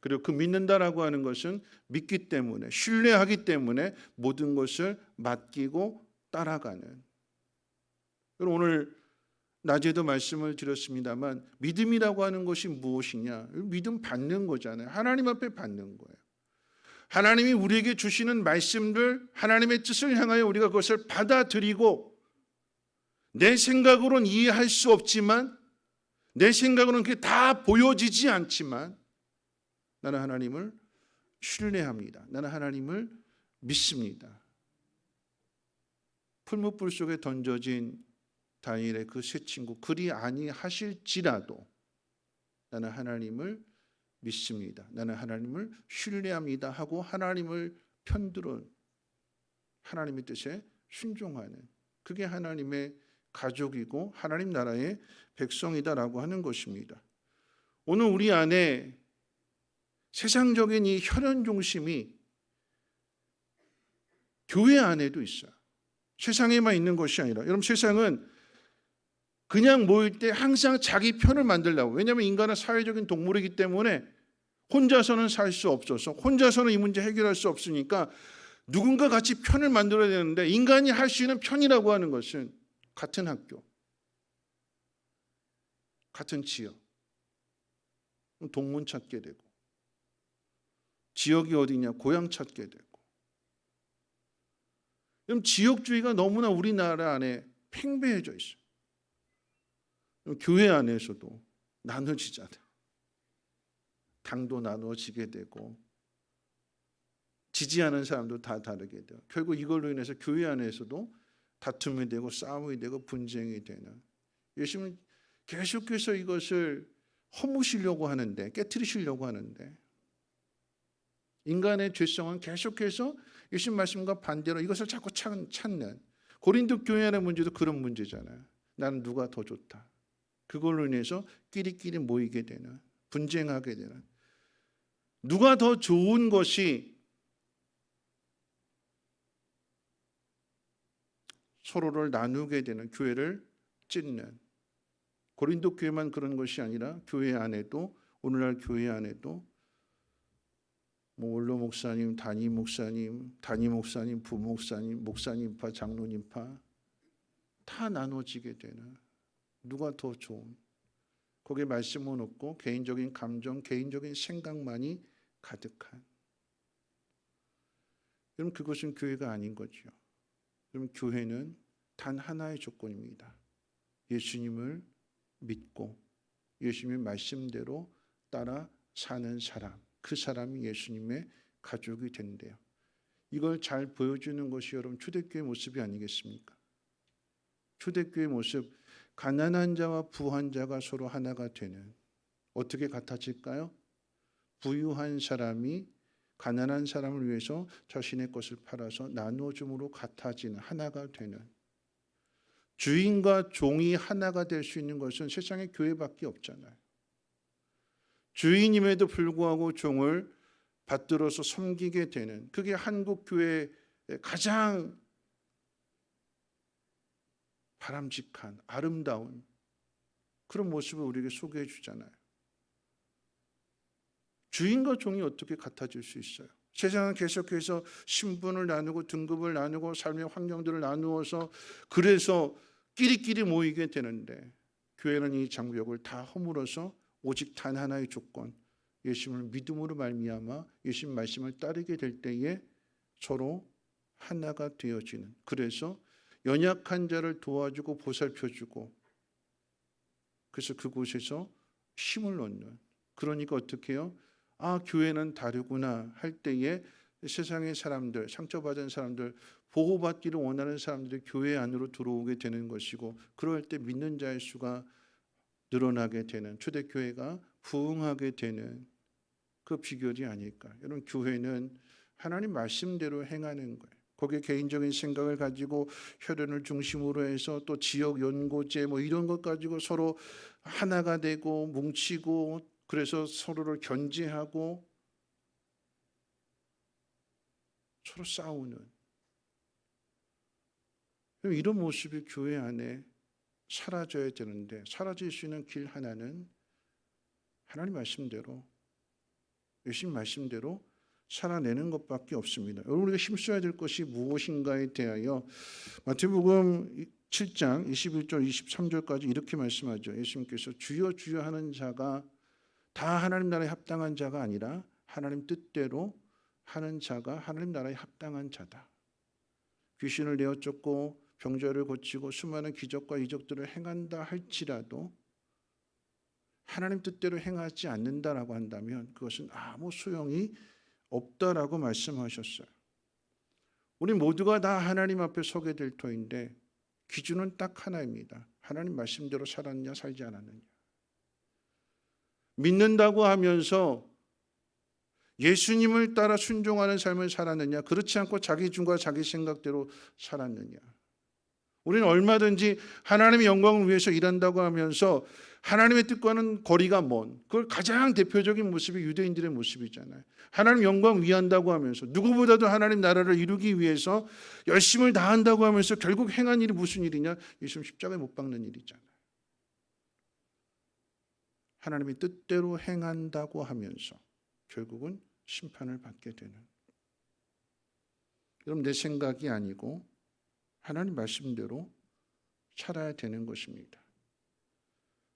그리고 그 믿는다라고 하는 것은 믿기 때문에, 신뢰하기 때문에 모든 것을 맡기고 따라가는. 오늘 낮에도 말씀을 드렸습니다만 믿음이라고 하는 것이 무엇이냐? 믿음 받는 거잖아요. 하나님 앞에 받는 거예요. 하나님이 우리에게 주시는 말씀들, 하나님의 뜻을 향하여 우리가 그것을 받아들이고, 내 생각으로는 이해할 수 없지만, 내 생각으로는 그게 다 보여지지 않지만, 나는 하나님을 신뢰합니다. 나는 하나님을 믿습니다. 풀무불 속에 던져진 다니엘의 그 세 친구, 그리 아니하실지라도 나는 하나님을 믿습니다. 나는 하나님을 신뢰합니다 하고 하나님을 편들은, 하나님의 뜻에 순종하는, 그게 하나님의 가족이고 하나님 나라의 백성이다라고 하는 것입니다. 오늘 우리 안에 세상적인 이 혈연 중심이 교회 안에도 있어요. 세상에만 있는 것이 아니라, 여러분, 세상은 그냥 모일 때 항상 자기 편을 만들려고. 왜냐하면 인간은 사회적인 동물이기 때문에 혼자서는 살 수 없어서, 혼자서는 이 문제 해결할 수 없으니까 누군가 같이 편을 만들어야 되는데, 인간이 할 수 있는 편이라고 하는 것은 같은 학교, 같은 지역, 동문 찾게 되고, 지역이 어디냐, 고향 찾게 되고. 그럼 지역주의가 너무나 우리나라 안에 팽배해져 있어요. 교회 안에서도 나눠지잖아요. 당도 나눠지게 되고, 지지하는 사람도 다 다르게 돼요. 결국 이걸로 인해서 교회 안에서도 다툼이 되고 싸움이 되고 분쟁이 되는. 예수님은 계속해서 이것을 허무시려고 하는데, 깨트리시려고 하는데, 인간의 죄성은 계속해서 예수님 말씀과 반대로 이것을 자꾸 찾는, 고린도 교회 안의 문제도 그런 문제잖아요. 나는 누가 더 좋다. 그걸로 인해서 끼리끼리 모이게 되는, 분쟁하게 되는, 누가 더 좋은 것이 서로를 나누게 되는, 교회를 찢는. 고린도 교회만 그런 것이 아니라 교회 안에도, 오늘날 교회 안에도 원로 목사님, 담임 목사님, 부목사님, 목사님파, 장로님파 다 나눠지게 되는, 누가 더 좋은, 거기에 말씀은 없고 개인적인 감정, 개인적인 생각만이 가득한. 여러분, 그것은 교회가 아닌 거죠. 여러분, 교회는 단 하나의 조건입니다. 예수님을 믿고 예수님의 말씀대로 따라 사는 사람, 그 사람이 예수님의 가족이 된대요. 이걸 잘 보여주는 것이 여러분 초대교회 모습이 아니겠습니까? 초대교회 모습, 가난한 자와 부한 자가 서로 하나가 되는. 어떻게 같아질까요? 부유한 사람이 가난한 사람을 위해서 자신의 것을 팔아서 나누어줌으로 같아지는, 하나가 되는. 주인과 종이 하나가 될 수 있는 것은 세상에 교회밖에 없잖아요. 주인임에도 불구하고 종을 받들어서 섬기게 되는, 그게 한국 교회의 가장 바람직한, 아름다운 그런 모습을 우리에게 소개해 주잖아요. 주인과 종이 어떻게 같아질 수 있어요? 세상은 계속해서 신분을 나누고 등급을 나누고 삶의 환경들을 나누어서 그래서 끼리끼리 모이게 되는데, 교회는 이 장벽을 다 허물어서 오직 단 하나의 조건, 예수님을 믿음으로 말미암아 예수님 말씀을 따르게 될 때에 서로 하나가 되어지는, 그래서 연약한 자를 도와주고 보살펴주고, 그래서 그곳에서 힘을 얻는. 그러니까 어떻게 해요? 아, 교회는 다르구나 할 때에 세상의 사람들, 상처받은 사람들, 보호받기를 원하는 사람들이 교회 안으로 들어오게 되는 것이고, 그럴 때 믿는 자의 수가 늘어나게 되는, 초대교회가 부흥하게 되는 그 비결이 아닐까. 여러분, 교회는 하나님 말씀대로 행하는 거예요. 거기에 개인적인 생각을 가지고 혈연을 중심으로 해서 또 지역 연고제 뭐 이런 것 가지고 서로 하나가 되고 뭉치고 그래서 서로를 견제하고 서로 싸우는 이런 모습이 교회 안에 사라져야 되는데 사라질 수 있는 길 하나는 하나님 말씀대로 예수님 말씀대로 살아내는 것밖에 없습니다. 여러분 우리가 힘써야 될 것이 무엇인가에 대하여 마태복음 7장 21절 23절까지 이렇게 말씀하죠. 예수님께서 주여 주여 하는 자가 다 하나님 나라에 합당한 자가 아니라 하나님 뜻대로 하는 자가 하나님 나라에 합당한 자다. 귀신을 내어 쫓고 병자를 고치고 수많은 기적과 이적들을 행한다 할지라도 하나님 뜻대로 행하지 않는다라고 한다면 그것은 아무 소용이 없다라고 말씀하셨어요. 우리 모두가 다 하나님 앞에 서게 될 터인데 기준은 딱 하나입니다. 하나님 말씀대로 살았느냐 살지 않았느냐. 믿는다고 하면서 예수님을 따라 순종하는 삶을 살았느냐 그렇지 않고 자기 중과 자기 생각대로 살았느냐. 우리는 얼마든지 하나님의 영광을 위해서 일한다고 하면서 하나님의 뜻과는 거리가 먼 그걸 가장 대표적인 모습이 유대인들의 모습이잖아요. 하나님 영광 위한다고 하면서 누구보다도 하나님 나라를 이루기 위해서 열심을 다한다고 하면서 결국 행한 일이 무슨 일이냐? 예수님 십자가에 못 박는 일이잖아요. 하나님의 뜻대로 행한다고 하면서 결국은 심판을 받게 되는. 여러분 내 생각이 아니고 하나님 말씀대로 살아야 되는 것입니다.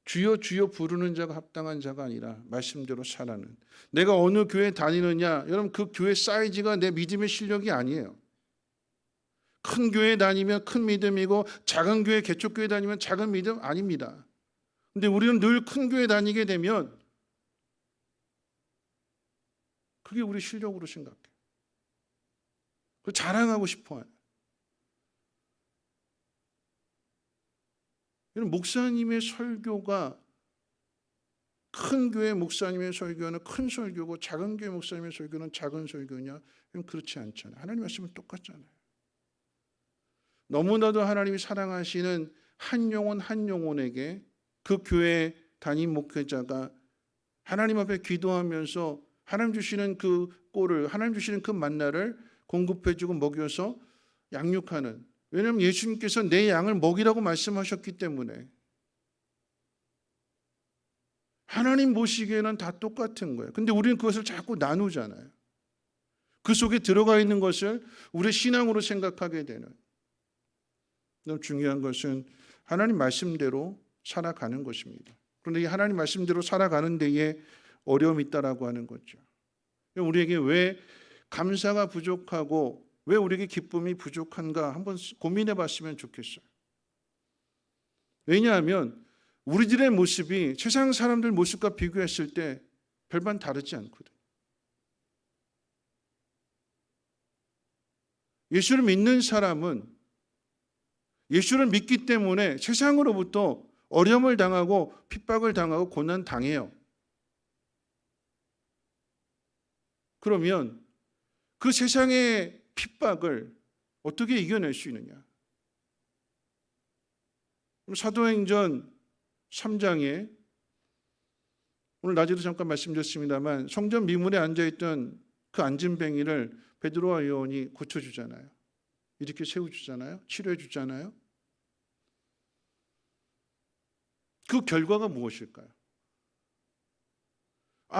주여 주여 부르는 자가 합당한 자가 아니라 말씀대로 살아는. 내가 어느 교회 다니느냐 여러분 그 교회 사이즈가 내 믿음의 실력이 아니에요. 큰 교회 다니면 큰 믿음이고 작은 교회 개척교회 다니면 작은 믿음 아닙니다. 근데 우리는 늘 큰 교회 다니게 되면 그게 우리 실력으로 생각해요. 그걸 자랑하고 싶어요. 목사님의 설교가 큰 교회 목사님의 설교는 큰 설교고 작은 교회 목사님의 설교는 작은 설교냐? 그렇지 않잖아요. 하나님 말씀은 똑같잖아요. 너무나도 하나님이 사랑하시는 한 영혼 한 영혼에게 그 교회 담임 목회자가 하나님 앞에 기도하면서 하나님 주시는 그 꼴을 하나님 주시는 그 만나를 공급해주고 먹여서 양육하는. 왜냐하면 예수님께서 내 양을 먹이라고 말씀하셨기 때문에 하나님 보시기에는 다 똑같은 거예요. 근데 우리는 그것을 자꾸 나누잖아요. 그 속에 들어가 있는 것을 우리의 신앙으로 생각하게 되는. 너무 중요한 것은 하나님 말씀대로 살아가는 것입니다. 그런데 이 하나님 말씀대로 살아가는 데에 어려움이 있다라고 하는 거죠. 우리에게 왜 감사가 부족하고 왜 우리에게 기쁨이 부족한가 한번 고민해 봤으면 좋겠어요. 왜냐하면 우리들의 모습이 세상 사람들 모습과 비교했을 때 별반 다르지 않거든요. 예수를 믿는 사람은 예수를 믿기 때문에 세상으로부터 어려움을 당하고 핍박을 당하고 고난 당해요. 그러면 그 세상의 핍박을 어떻게 이겨낼 수 있느냐? 사도행전 3장에 오늘 낮에도 잠깐 말씀드렸습니다만 성전 미문에 앉아있던 그 안진뱅이를 베드로와 요한이 고쳐주잖아요. 이렇게 세워주잖아요. 치료해주잖아요. 그 결과가 무엇일까요?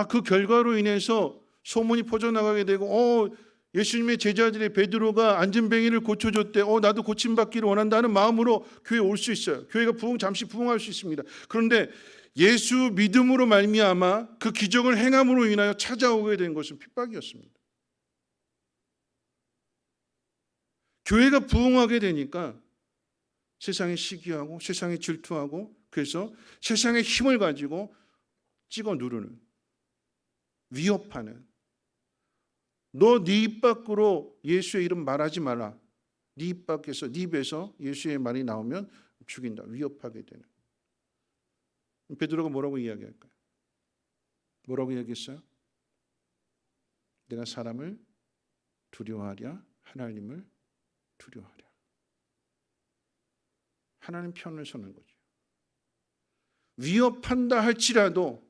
그 결과로 인해서 소문이 퍼져나가게 되고 예수님의 제자들의 베드로가 안진뱅이를 고쳐줬대. 나도 고침받기를 원한다는 마음으로 교회에 올 수 있어요. 교회가 잠시 부흥할 수 있습니다. 그런데 예수 믿음으로 말미암아 그 기적을 행함으로 인하여 찾아오게 된 것은 핍박이었습니다. 교회가 부흥하게 되니까 세상에 시기하고 세상에 질투하고 그래서 세상의 힘을 가지고 찍어 누르는 위협하는 너 네 입 밖으로 예수의 이름 말하지 마라. 네 입 밖에서 네 입에서 예수의 말이 나오면 죽인다. 위협하게 되는. 베드로가 뭐라고 이야기할까요? 뭐라고 이야기했어요? 내가 사람을 두려워하랴 하나님을 두려워하랴. 하나님 편을 서는 거죠. 위협한다 할지라도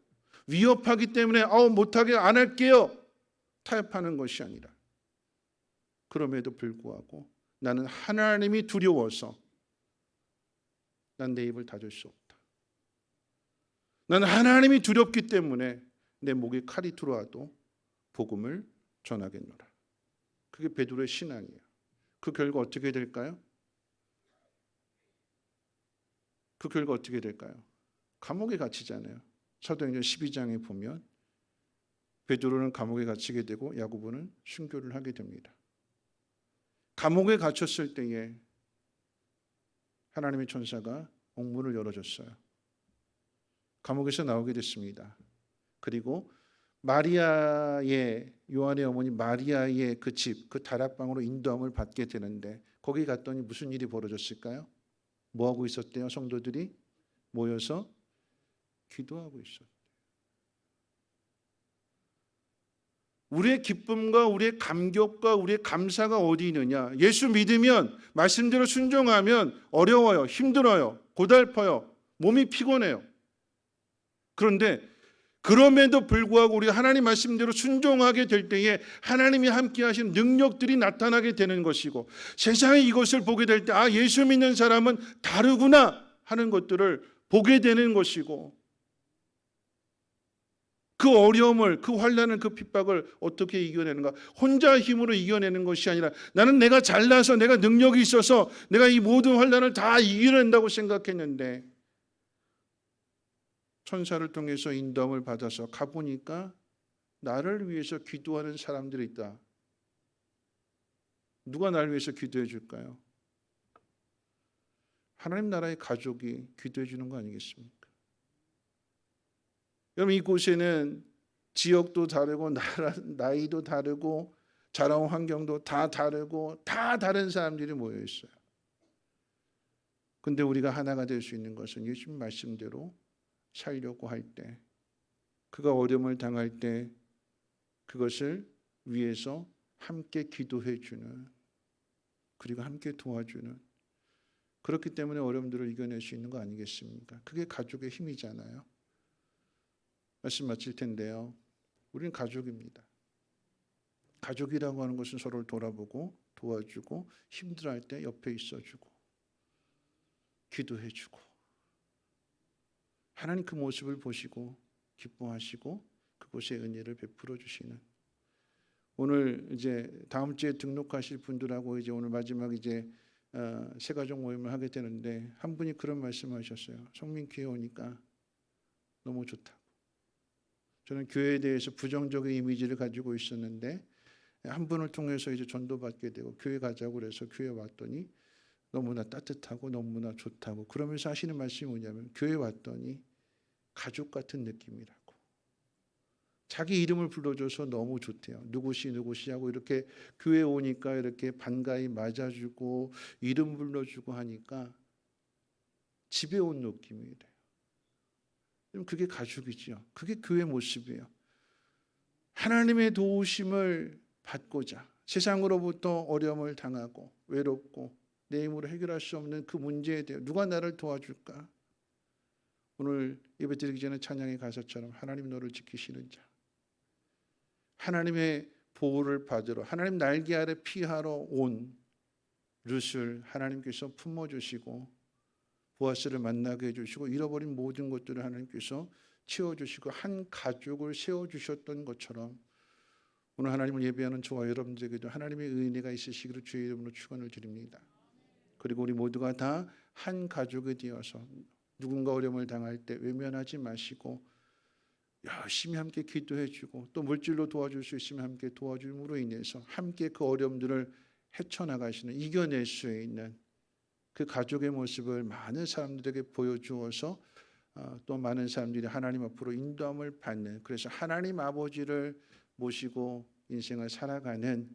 위협하기 때문에 못하게 안 할게요 타협하는 것이 아니라, 그럼에도 불구하고 나는 하나님이 두려워서 난 내 입을 닫을 수 없다. 나는 하나님이 두렵기 때문에 내 목에 칼이 들어와도 복음을 전하겠노라. 그게 베드로의 신앙이에요. 그 결과 어떻게 될까요? 그 결과 어떻게 될까요? 감옥에 갇히잖아요. 사도행전 12장에 보면 베드로는 감옥에 갇히게 되고 야고보는 순교를 하게 됩니다. 감옥에 갇혔을 때에 하나님의 천사가 옥문을 열어줬어요. 감옥에서 나오게 됐습니다. 그리고 마리아의, 요한의 어머니 마리아의 그 집, 그 다락방으로 인도함을 받게 되는데 거기 갔더니 무슨 일이 벌어졌을까요? 뭐하고 있었대요? 성도들이 모여서 기도하고 있었대요. 우리의 기쁨과 우리의 감격과 우리의 감사가 어디 있느냐? 예수 믿으면, 말씀대로 순종하면 어려워요, 힘들어요, 고달퍼요, 몸이 피곤해요. 그런데 그럼에도 불구하고 우리가 하나님 말씀대로 순종하게 될 때에 하나님이 함께 하시는 능력들이 나타나게 되는 것이고, 세상에 이것을 보게 될 때 예수 믿는 사람은 다르구나 하는 것들을 보게 되는 것이고, 그 어려움을, 그 환난을, 그 핍박을 어떻게 이겨내는가? 혼자 힘으로 이겨내는 것이 아니라 나는 내가 잘나서, 내가 능력이 있어서 내가 이 모든 환난을 다 이겨낸다고 생각했는데 천사를 통해서 인도함을 받아서 가보니까 나를 위해서 기도하는 사람들이 있다. 누가 나를 위해서 기도해 줄까요? 하나님 나라의 가족이 기도해 주는 거 아니겠습니까? 여러분, 이곳에는 지역도 다르고 나이도 다르고 자라온 환경도 다 다르고 다 다른 사람들이 모여 있어요. 근데 우리가 하나가 될 수 있는 것은 예수님 말씀대로 살려고 할 때, 그가 어려움을 당할 때 그것을 위해서 함께 기도해 주는, 그리고 함께 도와주는, 그렇기 때문에 어려움들을 이겨낼 수 있는 거 아니겠습니까? 그게 가족의 힘이잖아요. 말씀 마칠 텐데요. 우리는 가족입니다. 가족이라고 하는 것은 서로를 돌아보고 도와주고 힘들어할 때 옆에 있어주고 기도해주고, 하나님 그 모습을 보시고 기뻐하시고 그곳에 은혜를 베풀어 주시는, 오늘 이제 다음 주에 등록하실 분들하고 이제 오늘 마지막 이제 새가족 모임을 하게 되는데 한 분이 그런 말씀하셨어요. 성민교회 오니까 너무 좋다. 저는 교회에 대해서 부정적인 이미지를 가지고 있었는데 한 분을 통해서 이제 전도받게 되고 교회 가자고 그래서 교회 왔더니 너무나 따뜻하고 너무나 좋다고, 그러면서 하시는 말씀이 뭐냐면 교회 왔더니 가족 같은 느낌이라고. 자기 이름을 불러줘서 너무 좋대요. 누구시 하고 이렇게 교회 오니까 이렇게 반가이 맞아주고 이름 불러주고 하니까 집에 온 느낌이래요. 그게 가족이지요. 그게 교회 모습이에요. 하나님의 도우심을 받고자 세상으로부터 어려움을 당하고 외롭고 내 힘으로 해결할 수 없는 그 문제에 대해 누가 나를 도와줄까? 오늘 예배드리기 전에 찬양의 가사처럼 하나님 너를 지키시는 자, 하나님의 보호를 받으러, 하나님 날개 아래 피하러 온 룻을 하나님께서 품어주시고 보아스를 만나게 해주시고 잃어버린 모든 것들을 하나님께서 채워주시고 한 가족을 세워주셨던 것처럼 오늘 하나님을 예배하는 저와 여러분들에게도 하나님의 은혜가 있으시기를 주의 이름으로 축원을 드립니다. 그리고 우리 모두가 다 한 가족이 되어서 누군가 어려움을 당할 때 외면하지 마시고 열심히 함께 기도해주고 또 물질로 도와줄 수 있으면 함께 도와줌으로 인해서 함께 그 어려움들을 헤쳐나가시는, 이겨낼 수 있는 그 가족의 모습을 많은 사람들에게 보여주어서 또 많은 사람들이 하나님 앞으로 인도함을 받는, 그래서 하나님 아버지를 모시고 인생을 살아가는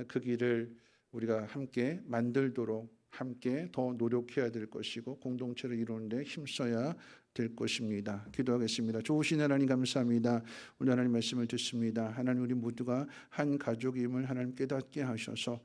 그 길을 우리가 함께 만들도록 함께 더 노력해야 될 것이고 공동체를 이루는 데 힘써야 될 것입니다. 기도하겠습니다. 좋으신 하나님 감사합니다. 오늘 하나님 말씀을 듣습니다. 하나님, 우리 모두가 한 가족임을 하나님 깨닫게 하셔서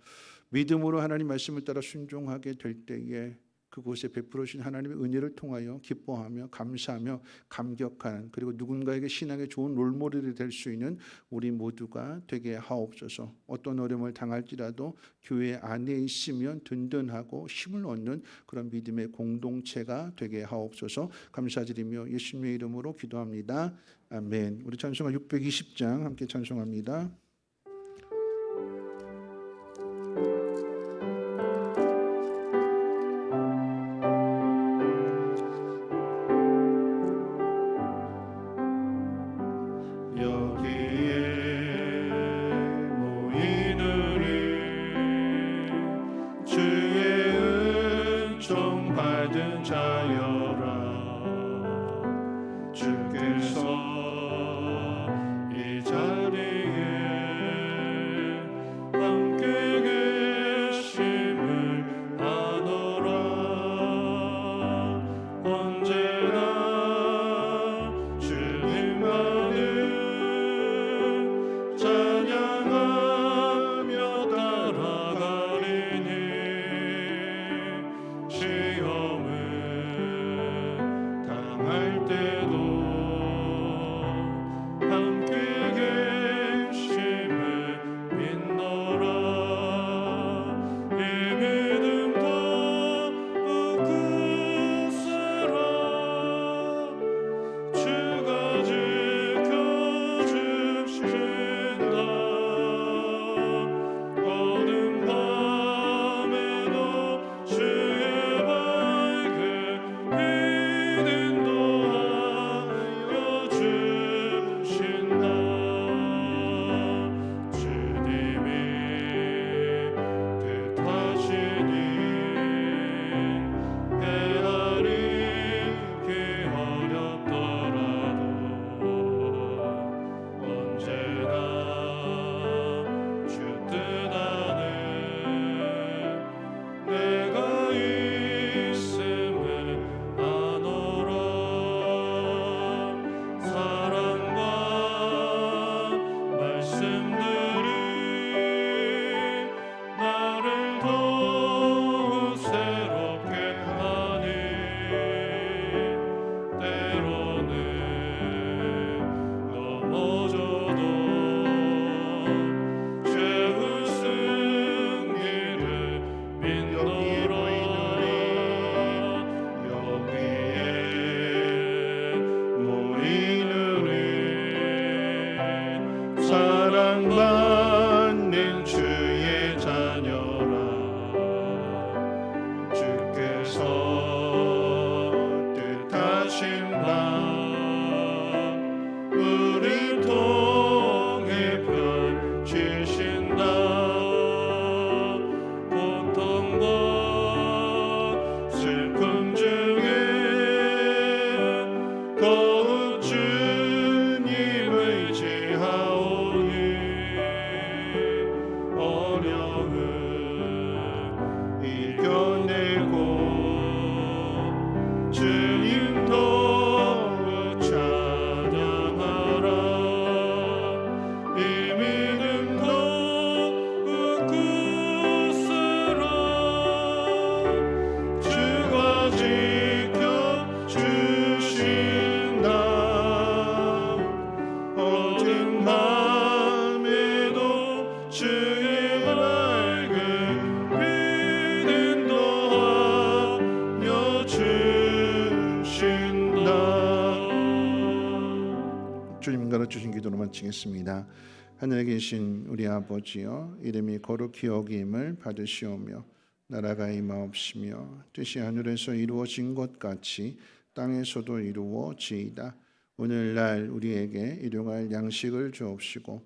믿음으로 하나님 말씀을 따라 순종하게 될 때에 그곳에 베풀어 주신 하나님의 은혜를 통하여 기뻐하며 감사하며 감격하는, 그리고 누군가에게 신앙의 좋은 롤모델이 될 수 있는 우리 모두가 되게 하옵소서. 어떤 어려움을 당할지라도 교회 안에 있으면 든든하고 힘을 얻는 그런 믿음의 공동체가 되게 하옵소서. 감사드리며 예수님의 이름으로 기도합니다. 아멘. 우리 찬송가 620장 함께 찬송합니다. 받은 자여라. 주께서 이 자리에 함께 계심을 아노라. 언제나 주님만을 찬양하며 따라가리니 시험을 당할 때도 함께 계심을 믿노라. 이 믿음도 굳세라. 주가 지켜주신다. 어둠 밤에도 주의 밝은 빛 인도하여 주신다. 주님이 뜻하시니 헤아리기 어렵더라도 언제나 주 뜻 안에 내가 있음을 아노라. 사랑과 말씀들이 나를 더욱 새롭게 하니 때로는 넘어져도 죄의 승리를 믿노라. 여기에 모이는 사랑받는 주의 자녀라. 주께서 뜻하신 바 우리 통해 펼치신다. 고통과 슬픔 중에 더욱 주님 의지하오니 어려움 이겨내고 주님 더욱 찬양하라. 이 믿음 더욱 굳세라. 주가 지켜주신다. 어둠 밤에도 주의 밝은 빛 인도하여 주신다. 주님 가르치신 기도로 마치겠습니다. 하늘에 계신 우리 아버지여, 이름이 거룩히 여김을 받으시오며 나라가 임하옵시며 뜻이 하늘에서 이루어진 것 같이 땅에서도 이루어지이다. 오늘날 우리에게 일용할 양식을 주옵시고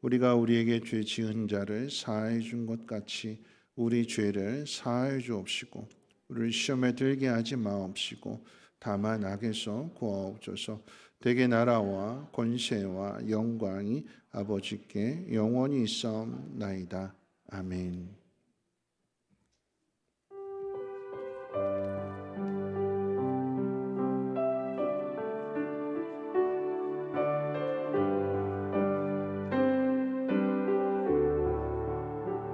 우리가 우리에게 죄 지은 자를 사하여 준 것 같이 우리 죄를 사하여 주옵시고 우리를 시험에 들게 하지 마옵시고 다만 악에서 구하옵소서. 대개 나라와 권세와 영광이 아버지께 영원히 있사옵나이다. 아멘.